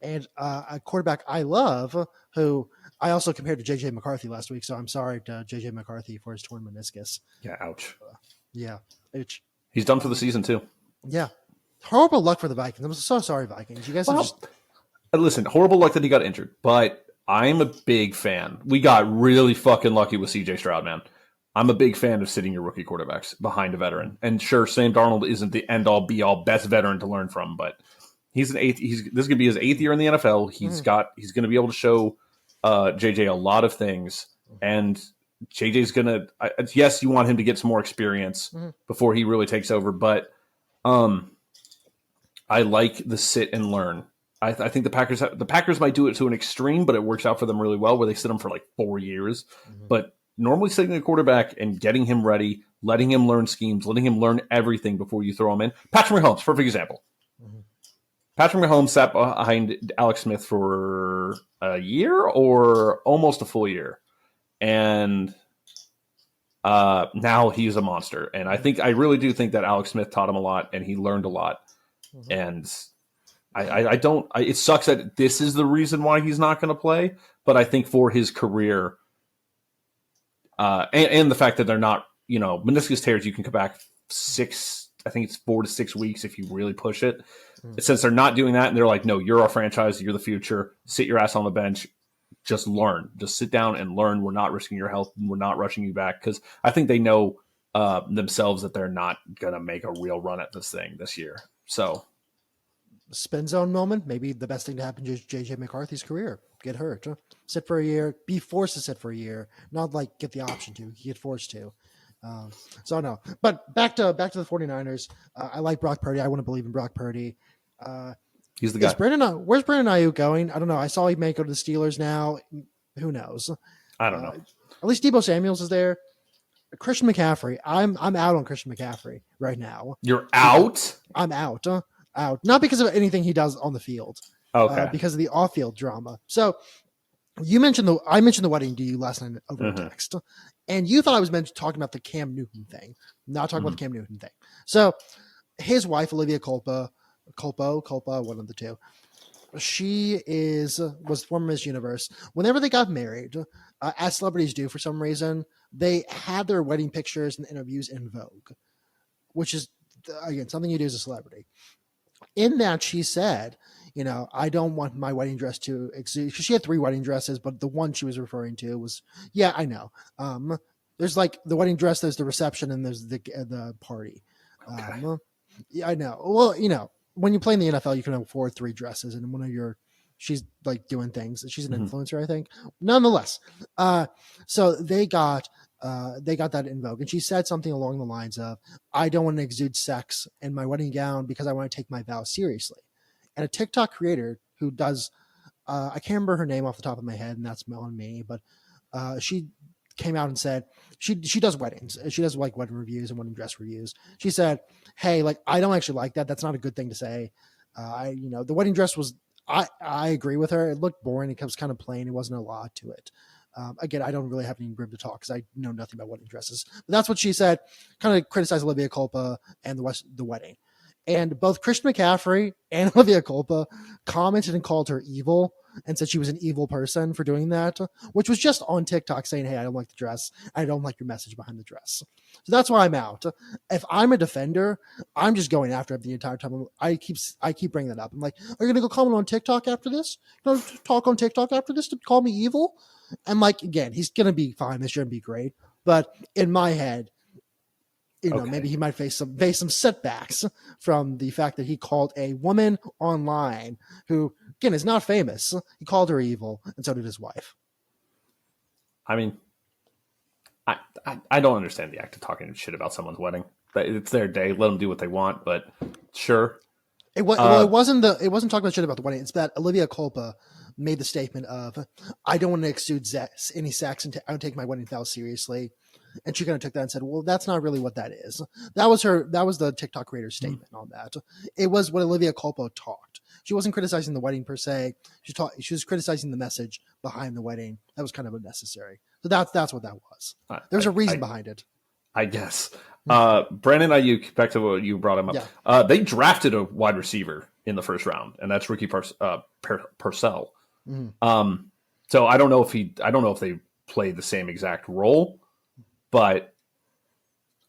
And a quarterback I love, who I also compared to J.J. McCarthy last week, so I'm sorry to J.J. McCarthy for his torn meniscus. Yeah, ouch. Ouch. He's done for the season, too. Yeah. Horrible luck for the Vikings. I'm so sorry, Vikings. You guys listen, horrible luck that he got injured, but I'm a big fan. We got really fucking lucky with C.J. Stroud, man. I'm a big fan of sitting your rookie quarterbacks behind a veteran. And sure, Sam Darnold isn't the end-all, be-all, best veteran to learn from, but he's this is going to be his 8th year in the NFL. He's going to be able to show JJ a lot of things, and JJ's going to yes, you want him to get some more experience before he really takes over, but I like the sit and learn. I think the Packers might do it to an extreme, but it works out for them really well, where they sit them for like 4 years. But normally sitting a quarterback and getting him ready, letting him learn schemes, letting him learn everything before you throw him in. Patrick Mahomes, perfect example. Patrick Mahomes sat behind Alex Smith for a year or almost a full year. And now he's a monster. And I really do think that Alex Smith taught him a lot, and he learned a lot. And it sucks that this is the reason why he's not going to play, but I think for his career, and the fact that they're not, meniscus tears, you can come back 4 to 6 weeks if you really push it. Since they're not doing that, and they're like, no, you're our franchise, you're the future, sit your ass on the bench, just learn. Just sit down and learn. We're not risking your health, and we're not rushing you back, because I think they know themselves that they're not going to make a real run at this thing this year. So, spin zone moment, maybe the best thing to happen to J.J. McCarthy's career. Get hurt, sit for a year, be forced to sit for a year, not like get the option to, get forced to. So no, but back to the 49ers. I like Brock Purdy. I want to believe in Brock Purdy. He's the guy. Where's Brandon Ayuk going? I don't know. I saw he may go to the Steelers now. Who knows? I don't know. At least Deebo Samuels is there. Christian McCaffrey. I'm out on Christian McCaffrey right now. You're out? I'm out. Out. Not because of anything he does on the field. Okay. Because of the off-field drama. So I mentioned the wedding to you last night over text, and you thought I was talking about the Cam Newton thing, not talking about the Cam Newton thing. So his wife, Olivia Culpo, one of the two, she was former Miss Universe. Whenever they got married, as celebrities do for some reason, they had their wedding pictures and interviews in Vogue, which is, again, something you do as a celebrity. In that, she said, I don't want my wedding dress to exude, because she had 3 wedding dresses, but the one she was referring to was, yeah, I know. There's like the wedding dress, there's the reception, and there's the party. Okay. Yeah, I know. Well, when you play in the NFL, you can afford 3 dresses, and she's like doing things. She's an influencer, I think. Nonetheless, so they got that in Vogue, and she said something along the lines of, "I don't want to exude sex in my wedding gown because I want to take my vows seriously." And a TikTok creator who does, I can't remember her name off the top of my head, and that's on me, but she came out and said she does weddings. She does like wedding reviews and wedding dress reviews. She said, "Hey, like, I don't actually like that. That's not a good thing to say. The wedding dress was, I agree with her. It looked boring. It was kind of plain. It wasn't a lot to it." Again, I don't really have any room to talk because I know nothing about wedding dresses. But that's what she said, kind of criticized Olivia Culpo and the wedding. And both Christian McCaffrey and Olivia Culpo commented and called her evil and said she was an evil person for doing that, which was just on TikTok saying, "Hey, I don't like the dress. I don't like your message behind the dress." So that's why I'm out. If I'm a defender, I'm just going after it the entire time. I keep bringing that up. I'm like, "Are you going to go comment on TikTok after this? Talk on TikTok after this to call me evil?" And like, again, he's going to be fine. This shouldn't be great. But in my head, maybe he might face some setbacks from the fact that he called a woman online who, again, is not famous. He called her evil, and so did his wife. I mean, I don't understand the act of talking shit about someone's wedding. It's their day. Let them do what they want. But sure, it wasn't talking about shit about the wedding. It's that Olivia Culpo made the statement of, "I don't want to exude any sex, and I don't take my wedding vows seriously." And she kind of took that and said, "Well, that's not really what that is." That was the TikTok creator's statement on that. It was what Olivia Culpo talked. She wasn't criticizing the wedding per se. She was criticizing the message behind the wedding. That was kind of unnecessary. So that's what that was. There's a reason behind it. I guess. Brandon Ayuk, back to what you brought him up. Yeah. They drafted a wide receiver in the first round, and that's Ricky Purcell. Mm-hmm. So I don't know if they played the same exact role, but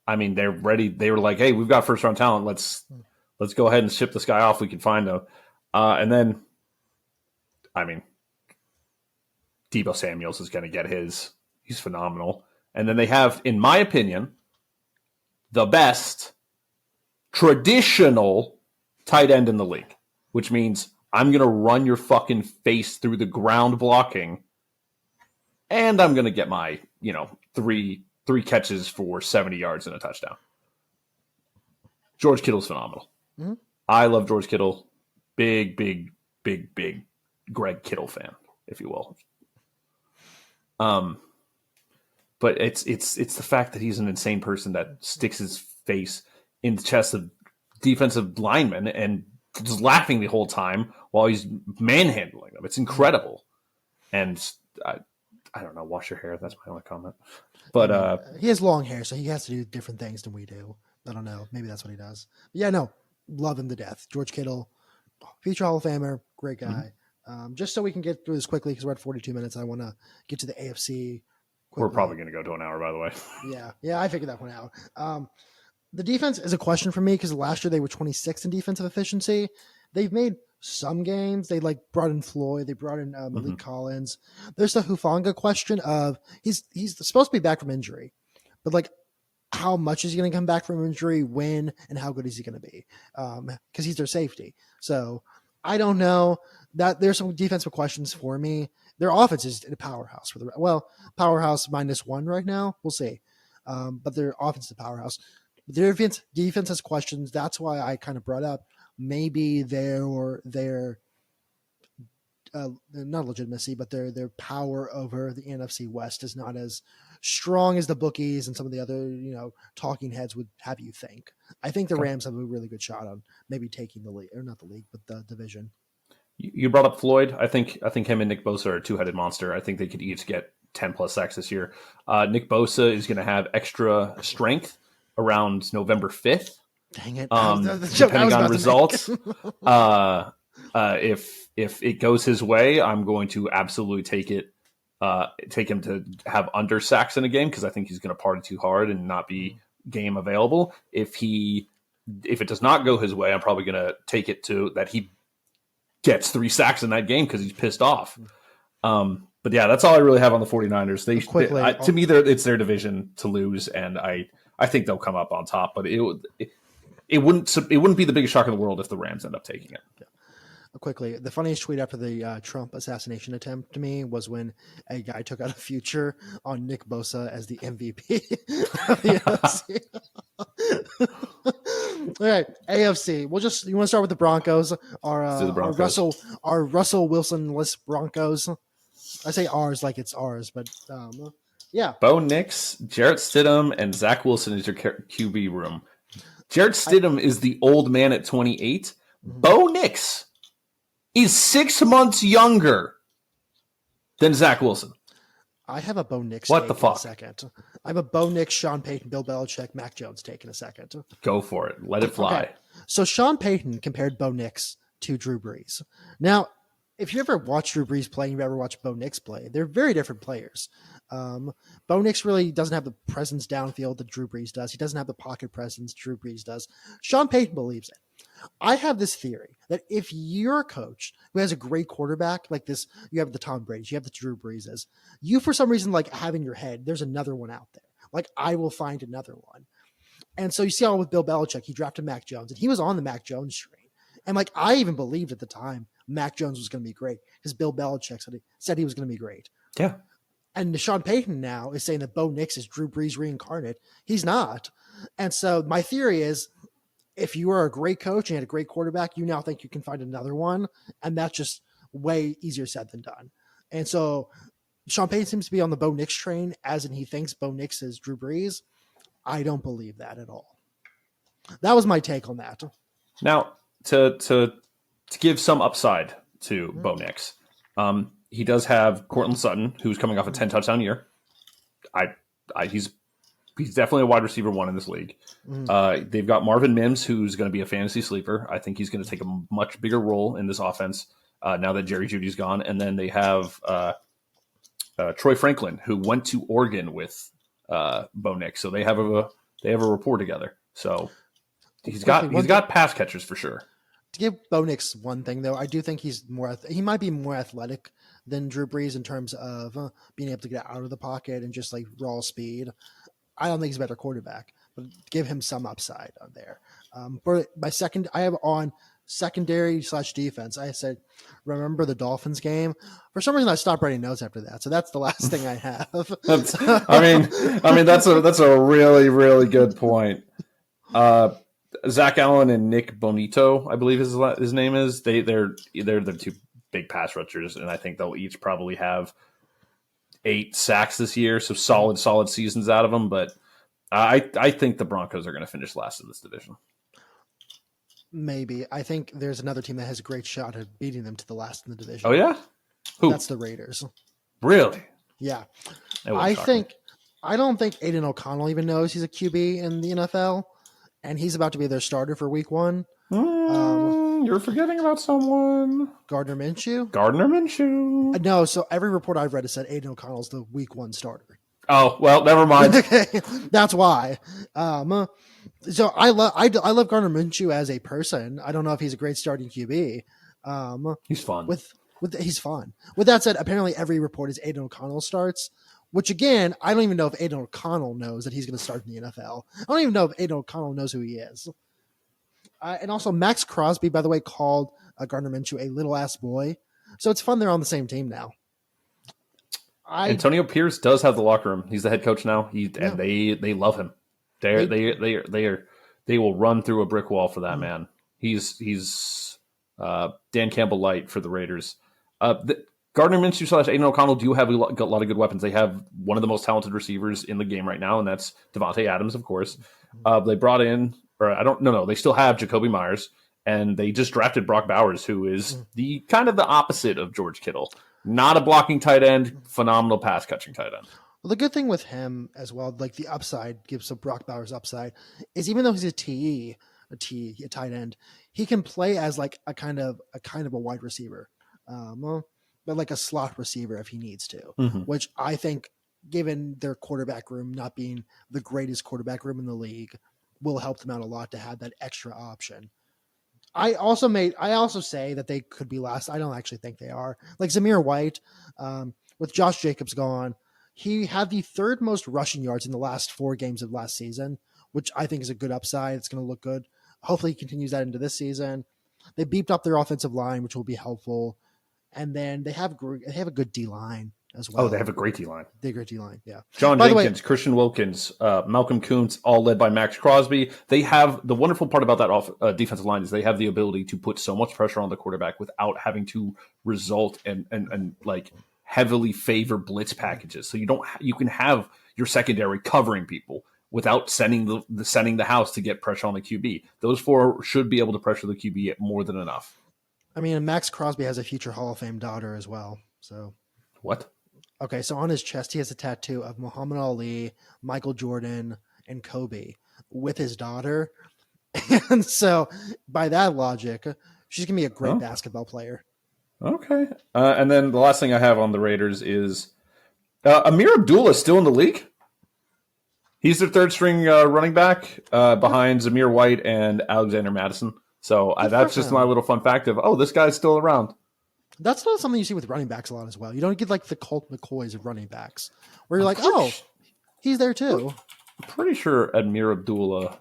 I mean, they're ready. They were like, "Hey, we've got first round talent. Let's go ahead and ship this guy off. We can find him." And then, I mean, Deebo Samuels is going to get his. He's phenomenal. And then they have, in my opinion, the best traditional tight end in the league, which means I'm going to run your fucking face through the ground blocking, and I'm going to get my, three catches for 70 yards and a touchdown. George Kittle's phenomenal. Mm-hmm. I love George Kittle. Big Greg Kittle fan, if you will. But it's the fact that he's an insane person that sticks his face in the chest of defensive linemen and just laughing the whole time while he's manhandling them. It's incredible. And I don't know, wash your hair. That's my only comment. But he has long hair, so he has to do different things than we do. I don't know. Maybe that's what he does. But yeah, no, love him to death. George Kittle, future Hall of Famer, great guy. Mm-hmm. Just so we can get through this quickly because we're at 42 minutes. I want to get to the AFC. Quickly. We're probably going to go to an hour, by the way. Yeah, I figured that one out. The defense is a question for me because last year they were 26th in defensive efficiency. They've made some games. They brought in Floyd. They brought in Malik Collins. There's the Hufanga question of he's supposed to be back from injury, but how much is he going to come back from injury? When and how good is he going to be? Because he's their safety. So I don't know. That there's some defensive questions for me. Their offense is a powerhouse powerhouse -1 right now. We'll see. But their offense is a powerhouse. Their defense has questions. That's why I kind of brought up maybe their not legitimacy, but their power over the NFC West is not as strong as the bookies and some of the other talking heads would have you think. I think the Rams have a really good shot on maybe taking the league, or not the league, but the division. You brought up Floyd. I think him and Nick Bosa are a two-headed monster. I think they could each get 10-plus sacks this year. Nick Bosa is going to have extra strength around November 5th. Dang it. Depending on results. If it goes his way, I'm going to absolutely take him to have under sacks in a game because I think he's going to party too hard and not be game available. If it does not go his way, I'm probably going to take it to that he gets 3 sacks in that game because he's pissed off. But yeah, that's all I really have on the 49ers. To me, it's their division to lose, and I think they'll come up on top. But it wouldn't be the biggest shock in the world if the Rams end up taking it. Yeah. Quickly, the funniest tweet after the Trump assassination attempt to me was when a guy took out a future on Nick Bosa as the MVP of the NFC. All right, AFC. You want to start with the Broncos? Our Russell Wilson-less Broncos. I say ours like it's ours, but yeah. Bo Nix, Jarrett Stidham, and Zach Wilson is your QB room. Jarrett Stidham is the old man at 28. Mm-hmm. Bo Nix is 6 months younger than Zach Wilson. I have a Bo Nix. What the fuck? In a second. I have a Bo Nix, Sean Payton, Bill Belichick, Mac Jones take in a second. Go for it. Let it fly. Okay. So Sean Payton compared Bo Nix to Drew Brees. Now, if you ever watch Drew Brees play, you ever watch Bo Nix play, they're very different players. Bo Nix really doesn't have the presence downfield that Drew Brees does. He doesn't have the pocket presence Drew Brees does. Sean Payton believes it. I have this theory that if you're a coach who has a great quarterback like this, you have the Tom Brady's, you have the Drew Breeses, you for some reason have in your head, there's another one out there. I will find another one. And so you see how with Bill Belichick, he drafted Mac Jones and he was on the Mac Jones train. And I even believed at the time Mac Jones was going to be great because Bill Belichick said he was going to be great. Yeah. And Sean Payton now is saying that Bo Nix is Drew Brees reincarnate. He's not. And so my theory is if you are a great coach and you had a great quarterback, you now think you can find another one. And that's just way easier said than done. And so Sean Payton seems to be on the Bo Nix train, as in he thinks Bo Nix is Drew Brees. I don't believe that at all. That was my take on that. Now, to to give some upside to Bo Nix, he does have Cortland Sutton, who's coming off a 10 touchdown year. He's definitely a wide receiver one in this league. They've got Marvin Mims, who's going to be a fantasy sleeper. I think he's going to take a much bigger role in this offense now that Jerry Jeudy's gone. And then they have Troy Franklin, who went to Oregon with Bo Nix, so they have a rapport together. So he's got pass catchers for sure. To give Bo Nix one thing, though, I do think he might be more athletic than Drew Brees in terms of being able to get out of the pocket and just like raw speed. I don't think he's a better quarterback, but give him some upside on there. For my second, I have on secondary / defense. I said, remember the Dolphins game? For some reason, I stopped writing notes after that, so that's the last thing I have. I mean, that's a really, really good point. Zach Allen and Nick Bonito, I believe his name is. They're the two big pass rushers, and I think they'll each probably have 8 sacks this year. So solid seasons out of them. But I think the Broncos are going to finish last in this division. Maybe. I think there's another team that has a great shot at beating them to the last in the division. Oh yeah, who? That's the Raiders. Really? Yeah. I don't think Aiden O'Connell even knows he's a QB in the NFL. And he's about to be their starter for week 1. You're forgetting about someone. Gardner Minshew? No, so every report I've read has said Aiden O'Connell's the week 1 starter. Oh, well, never mind. Okay, that's why. So I love Gardner Minshew as a person. I don't know if he's a great starting QB. He's fun. He's fun. With that said, apparently every report is Aiden O'Connell starts. Which, again, I don't even know if Aiden O'Connell knows that he's going to start in the NFL. I don't even know if Aiden O'Connell knows who he is. And also, Max Crosby, by the way, called Gardner Minshew a little-ass boy. So it's fun they're on the same team now. Antonio Pierce does have the locker room. He's the head coach now. And they love him. They will run through a brick wall for that man. He's Dan Campbell light for the Raiders. Gardner Minshew / Aiden O'Connell do have a lot of good weapons. They have one of the most talented receivers in the game right now, and that's Devontae Adams, of course. They brought in, they still have Jacoby Myers, and they just drafted Brock Bowers, who is the kind of the opposite of George Kittle. Not a blocking tight end, phenomenal pass catching tight end. Well, the good thing with him as well, like the upside gives Brock Bowers upside, is even though he's a tight end, he can play as like a kind of a wide receiver. But like a slot receiver if he needs to, which I think, given their quarterback room not being the greatest quarterback room in the league, will help them out a lot to have that extra option. I also say that they could be last. I don't actually think they are. Like Zamir White, with Josh Jacobs gone, he had the 3rd most rushing yards in the last 4 games of last season, which I think is a good upside. It's going to look good. Hopefully he continues that into this season. They beefed up their offensive line, which will be helpful. And then they have a good D-line as well. Oh, they have a great D-line. They have a great D-line, yeah. John Jenkins, Christian Wilkins, Malcolm Kuntz, all led by Max Crosby. They have the wonderful part about that defensive line is they have the ability to put so much pressure on the quarterback without having to result and like heavily favor blitz packages. So you can have your secondary covering people without sending the house to get pressure on the QB. Those 4 should be able to pressure the QB more than enough. I mean, Max Crosby has a future Hall of Fame daughter as well. So what? Okay, so on his chest, he has a tattoo of Muhammad Ali, Michael Jordan, and Kobe with his daughter. And so by that logic, she's going to be a great basketball player. Okay. And then the last thing I have on the Raiders is Amir Abdullah still in the league. He's their 3rd string running back behind Zamir White and Alexander Madison. So that's just my little fun fact of, this guy's still around. That's not something you see with running backs a lot as well. You don't get like the Colt McCoys of running backs where you're he's there too. I'm pretty sure Amir Abdullah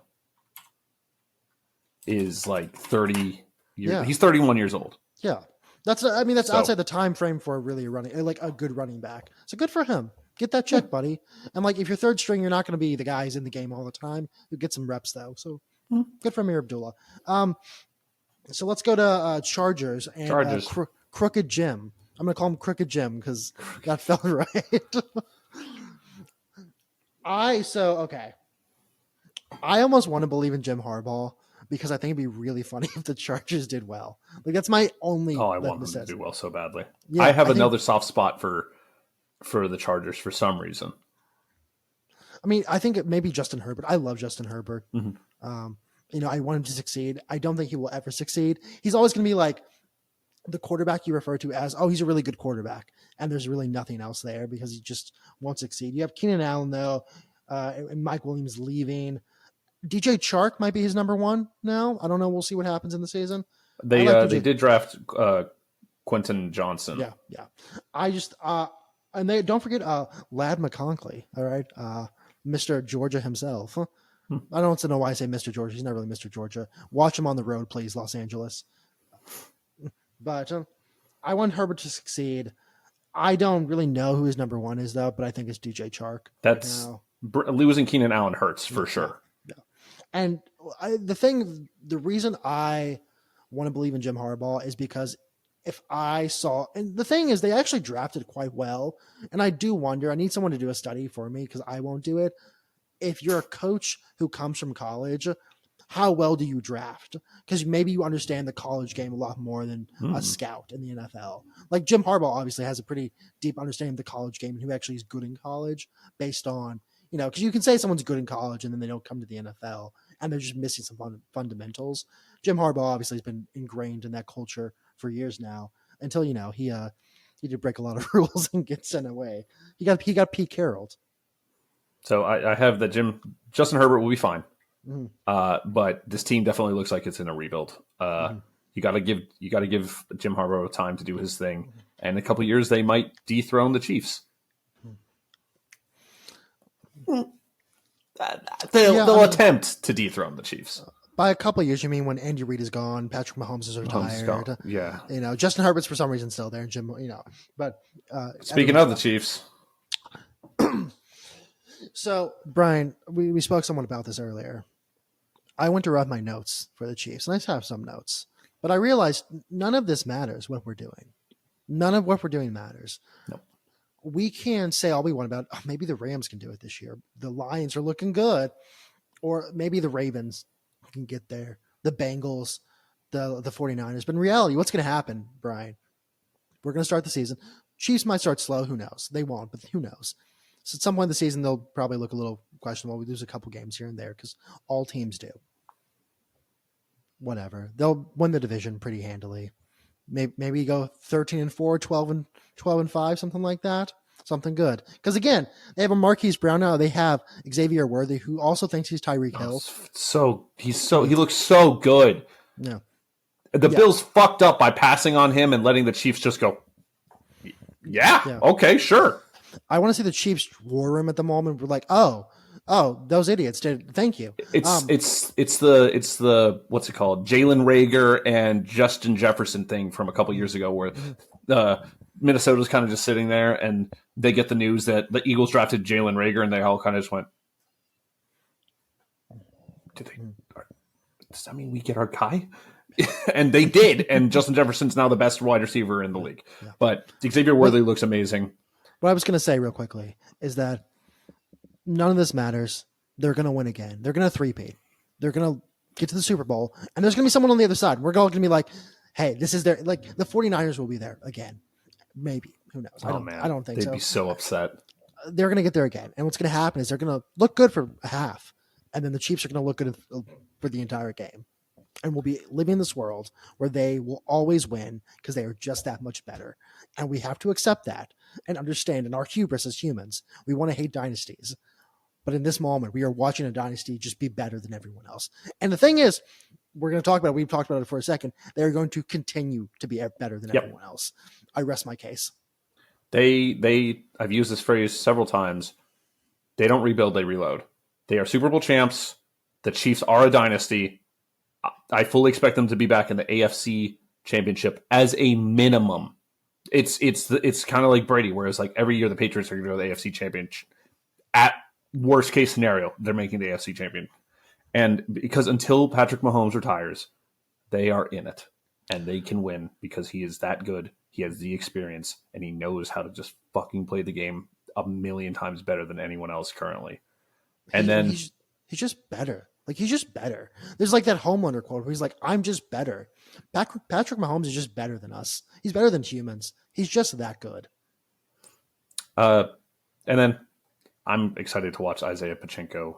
is like 30 years. Yeah. He's 31 years old. Yeah. That's outside the time frame for a good running back. So good for him. Get that check, buddy. And like if you're 3rd string, you're not going to be the guy who's in the game all the time. You get some reps though. So good for Amir Abdullah. So let's go to Chargers and Crooked Jim. I'm going to call him Crooked Jim because that felt right. I almost want to believe in Jim Harbaugh because I think it'd be really funny if the Chargers did well. Like that's my only. Oh, I want them to do well so badly. Yeah, I have another soft spot for the Chargers for some reason. I mean, I think it may be Justin Herbert. I love Justin Herbert. Mm-hmm. I want him to succeed. I don't think he will ever succeed. He's always going to be like the quarterback you refer to as, oh, he's a really good quarterback. And there's really nothing else there because he just won't succeed. You have Keenan Allen, though, and Mike Williams leaving. DJ Chark might be his number one now. I don't know. We'll see what happens in the season. They did draft Quentin Johnson. Yeah. I just and they don't forget Lad McConkey. All right, Mr. Georgia himself. I don't know why I say Mr. Georgia. He's not really Mr. Georgia. Watch him on the road, please, Los Angeles. But I want Herbert to succeed. I don't really know who his number one is, though, but I think it's DJ Chark. That's losing Keenan Allen hurts for sure. Yeah. And the reason I want to believe in Jim Harbaugh is because if I saw, and the thing is, they actually drafted quite well. And I do wonder, I need someone to do a study for me because I won't do it. If you're a coach who comes from college, how well do you draft? Because maybe you understand the college game a lot more than a scout in the NFL. Like Jim Harbaugh obviously has a pretty deep understanding of the college game and who actually is good in college based on, because you can say someone's good in college and then they don't come to the NFL and they're just missing some fundamentals. Jim Harbaugh obviously has been ingrained in that culture for years now until, he did break a lot of rules and get sent away. He got Pete Carrolled. So I have that Justin Herbert will be fine. But this team definitely looks like it's in a rebuild. You got to give Jim Harbaugh time to do his thing, and in a couple of years they might dethrone the Chiefs. They'll attempt to dethrone the Chiefs. By a couple of years, you mean when Andy Reid is gone, Patrick Mahomes is retired. Yeah, Justin Herbert's for some reason still there, and Jim. But speaking of the Chiefs. So, Brian, we spoke somewhat about this earlier. I went to run my notes for the Chiefs, and I have some notes. But I realized none of this matters what we're doing. None of what we're doing matters. Nope. We can say all we want about, maybe the Rams can do it this year. The Lions are looking good. Or maybe the Ravens can get there. The Bengals, the 49ers. But in reality, what's going to happen, Brian? We're going to start the season. Chiefs might start slow. Who knows? They won't, but who knows? So at some point in the season, they'll probably look a little questionable. We lose a couple games here and there because all teams do. Whatever. They'll win the division pretty handily. Maybe go 13-4, 12-5, something like that. Something good. Because again, they have a Marquise Brown now. They have Xavier Worthy, who also thinks he's Tyreek Hill. He looks so good. Yeah. The Bills fucked up by passing on him and letting the Chiefs just go. Yeah. Okay, sure. I want to see the Chiefs war room at the moment. We're like, oh, those idiots did. Thank you. It's the what's it called? Jalen Reagor and Justin Jefferson thing from a couple years ago, where Minnesota's kind of just sitting there and they get the news that the Eagles drafted Jalen Reagor, and they all kind of just went, does that mean we get our guy? And they did, and Justin Jefferson's now the best wide receiver in the league. Yeah. But Xavier Worthy looks amazing. What I was going to say real quickly is that none of this matters. They're going to win again. They're going to three-peat. They're going to get to the Super Bowl, and there's going to be someone on the other side. We're all going to be like, hey, this is their, like, the 49ers will be there again. Maybe. Who knows? I don't think so. They'd be so upset. They're going to get there again. And what's going to happen is they're going to look good for a half, and then the Chiefs are going to look good for the entire game. And we'll be living in this world where they will always win because they are just that much better. And we have to accept that and understand in our hubris as humans, we want to hate dynasties. But in this moment, we are watching a dynasty just be better than everyone else. And the thing is, we've talked about it for a second. They're going to continue to be better than everyone else. I rest my case. I've used this phrase several times. They don't rebuild, they reload. They are Super Bowl champs. The Chiefs are a dynasty. I fully expect them to be back in the AFC Championship as a minimum. It's kind of like Brady, whereas like every year the Patriots are going to go to the AFC Championship. At worst case scenario, they're making the AFC champion. And because until Patrick Mahomes retires, they are in it. And they can win because he is that good. He has the experience, and he knows how to just fucking play the game a million times better than anyone else currently. And then he's just better. Like, he's just better. There's like that Homelander quote where he's like, I'm just better. Patrick Mahomes is just better than us. He's better than humans. He's just that good. And then I'm excited to watch Isaiah Pachenko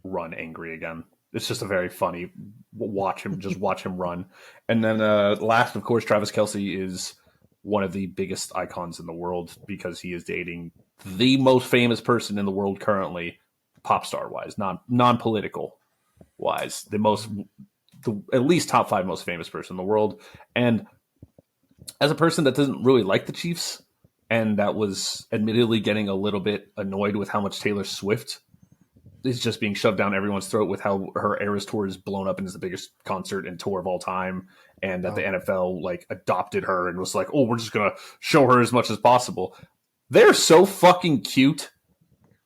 run angry again. It's just a very funny watch him run. And then last, of course, Travis Kelce is one of the biggest icons in the world because he is dating the most famous person in the world currently, pop star wise, non-political wise, at least top 5 most famous person in the world. And as a person that doesn't really like the Chiefs and that was admittedly getting a little bit annoyed with how much Taylor Swift is just being shoved down everyone's throat with how her Eras Tour is blown up and is the biggest concert and tour of all time, and that the NFL like adopted her and was like, oh, we're just gonna show her as much as possible. They're so fucking cute.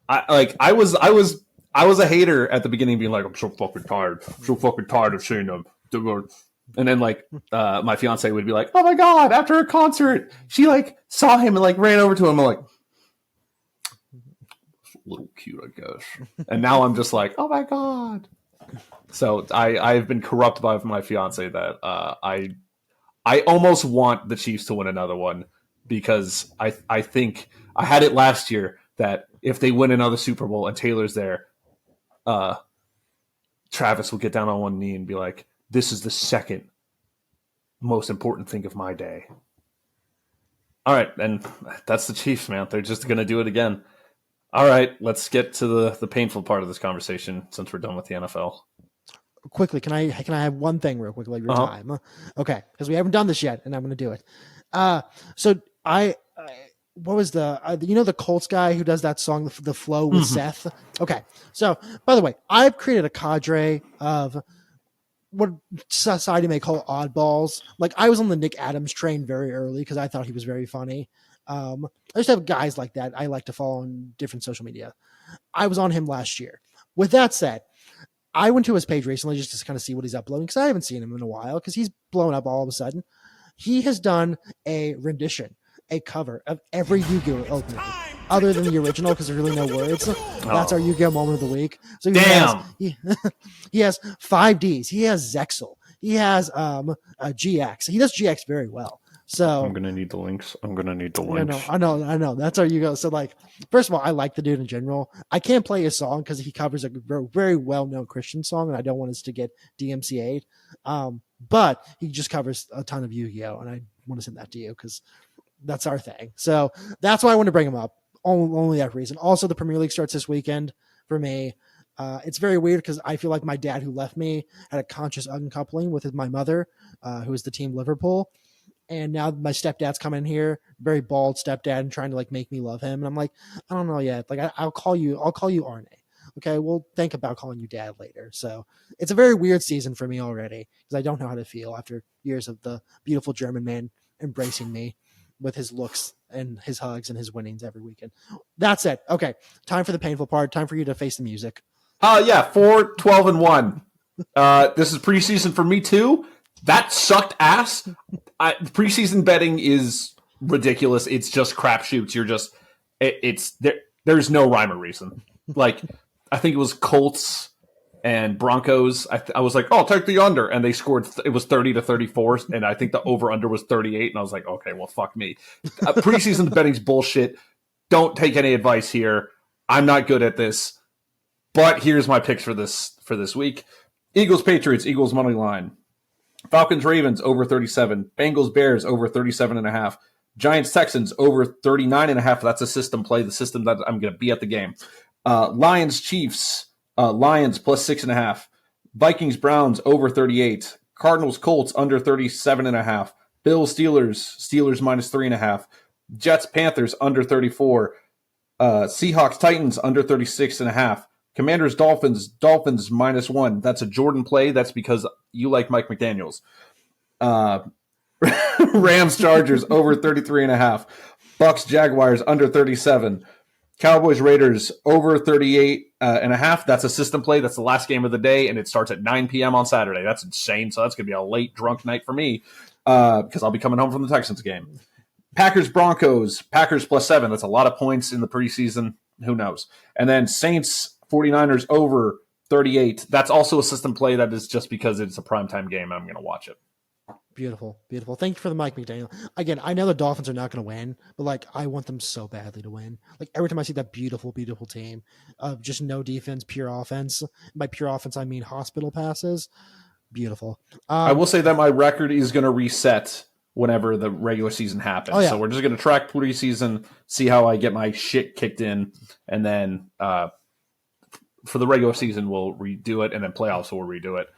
I was a hater at the beginning, being like, I'm so fucking tired. I'm so fucking tired of seeing them. And then like my fiance would be like, oh my god, after a concert, she like saw him and like ran over to him and like, little cute, I guess. And now I'm just like, oh my god. So I've been corrupt by my fiance that I almost want the Chiefs to win another one because I think I had it last year that if they win another Super Bowl and Taylor's there, Travis will get down on one knee and be like, this is the second most important thing of my day. All right, and that's the Chiefs, man. They're just going to do it again. All right, let's get to the painful part of this conversation since we're done with the NFL. Quickly, can I have one thing real quickly? Your time, okay? Because we haven't done this yet, and I'm going to do it. So what was the Colts guy who does that song, the Flow with Seth? Okay, so by the way, I've created a cadre of what society may call oddballs. Like, I was on the Nick Adams train very early because I thought he was very funny. I just have guys like that I like to follow on different social media. I was on him last year. With that said, I went to his page recently just to kind of see what he's uploading because I haven't seen him in a while because he's blown up all of a sudden. He has done a rendition, a cover of every Yu-Gi-Oh opening other than the original because there's really no words. That's our Yu-Gi-Oh moment of the week. So he has 5Ds. He has Zexal. He has GX. He does GX very well. So I'm gonna need the links. I know. That's our Yu-Gi-Oh. So like, first of all, I like the dude in general. I can't play his song because he covers a very, very well-known Christian song, and I don't want us to get DMCA'd. But he just covers a ton of Yu-Gi-Oh, and I want to send that to you because that's our thing. So that's why I want to bring him up. Only that reason. Also, the Premier League starts this weekend for me. It's very weird because I feel like my dad, who left me, had a conscious uncoupling with my mother, who is the team Liverpool. And now my stepdad's coming here, very bald stepdad, and trying to like make me love him. And I'm like, I don't know yet. Like, I'll call you Arne. Okay, we'll think about calling you dad later. So it's a very weird season for me already because I don't know how to feel after years of the beautiful German man embracing me with his looks and his hugs and his winnings every weekend. That's it. Okay, time for the painful part. Time for you to face the music. 4-12-1. This is preseason for me too. That sucked ass. Preseason betting is ridiculous. It's just crapshoots. You're just it's there. There's no rhyme or reason. Like, I think it was Colts and Broncos. I was like, oh, I'll take the under, and they scored. It was 30-34, and I think the over under was 38. And I was like, okay, well, fuck me. Preseason betting's bullshit. Don't take any advice here. I'm not good at this. But here's my picks for this week: Eagles Patriots. Eagles money line. Falcons Ravens over 37. Bengals Bears over 37.5. Giants Texans over 39.5. That's a system play. The system that I'm going to be at the game. Lions Chiefs. Lions plus 6.5. Vikings Browns over 38. Cardinals Colts under 37.5. Bills Steelers minus 3.5. Jets Panthers under 34. Seahawks Titans under 36.5. Commanders Dolphins minus 1. That's a Jordan play. That's because you like Mike McDaniels. Rams Chargers over 33.5. Bucks Jaguars under 37. Cowboys Raiders over 38.5. That's a system play. That's the last game of the day, and it starts at 9 p.m. on Saturday. That's insane. So that's going to be a late drunk night for me because I'll be coming home from the Texans game. Packers Broncos. Packers plus 7. That's a lot of points in the preseason. Who knows? And then Saints 49ers over 38. That's also a system play that is just because it's a primetime game and I'm going to watch it. Beautiful. Thank you for the Mike McDaniel. Again, I know the Dolphins are not going to win, but like I want them so badly to win. Like every time I see that beautiful team of just no defense, pure offense. By pure offense, I mean hospital passes. Beautiful. I will say that my record is going to reset whenever the regular season happens. Oh, yeah. So we're just going to track preseason, see how I get my shit kicked in, and then for the regular season we'll redo it, and then playoffs we'll redo it.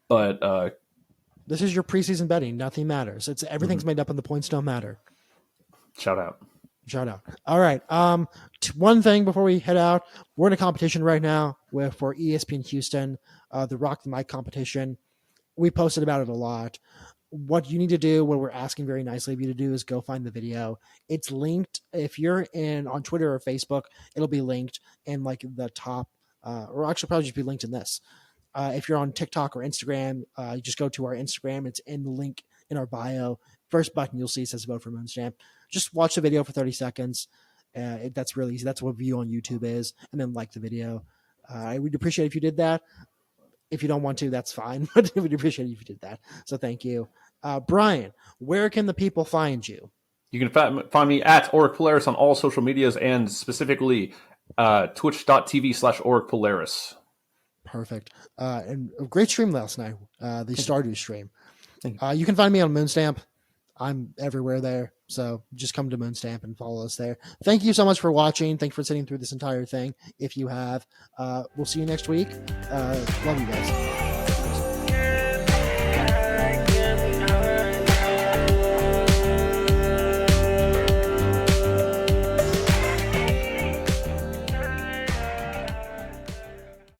But this is your preseason betting. Nothing matters. It's everything's made up and the points don't matter. Shout out. All right. One thing before we head out, we're in a competition right now for ESPN Houston, the Rock the Mic competition. We posted about it a lot. What you need to do, what we're asking very nicely of you to do, is go find the video. It's linked. If you're on Twitter or Facebook, it'll be linked in like the top, or actually probably just be linked in this. If you're on TikTok or Instagram, you just go to our Instagram. It's in the link in our bio. First button you'll see says vote for Moonstamp. Just watch the video for 30 seconds. That's really easy. That's what view on YouTube is. And then like the video. I would appreciate if you did that. If you don't want to, that's fine. But we'd appreciate it if you did that. So thank you. Brian, where can the people find you? You can find me at Auric Polaris on all social medias and specifically twitch.tv/Auric Polaris. Perfect. And a great stream last night, the Stardew stream. You can find me on Moonstamp. I'm everywhere there. So just come to Moonstamp and follow us there. Thank you so much for watching. Thanks for sitting through this entire thing. If you have, we'll see you next week. Love you guys.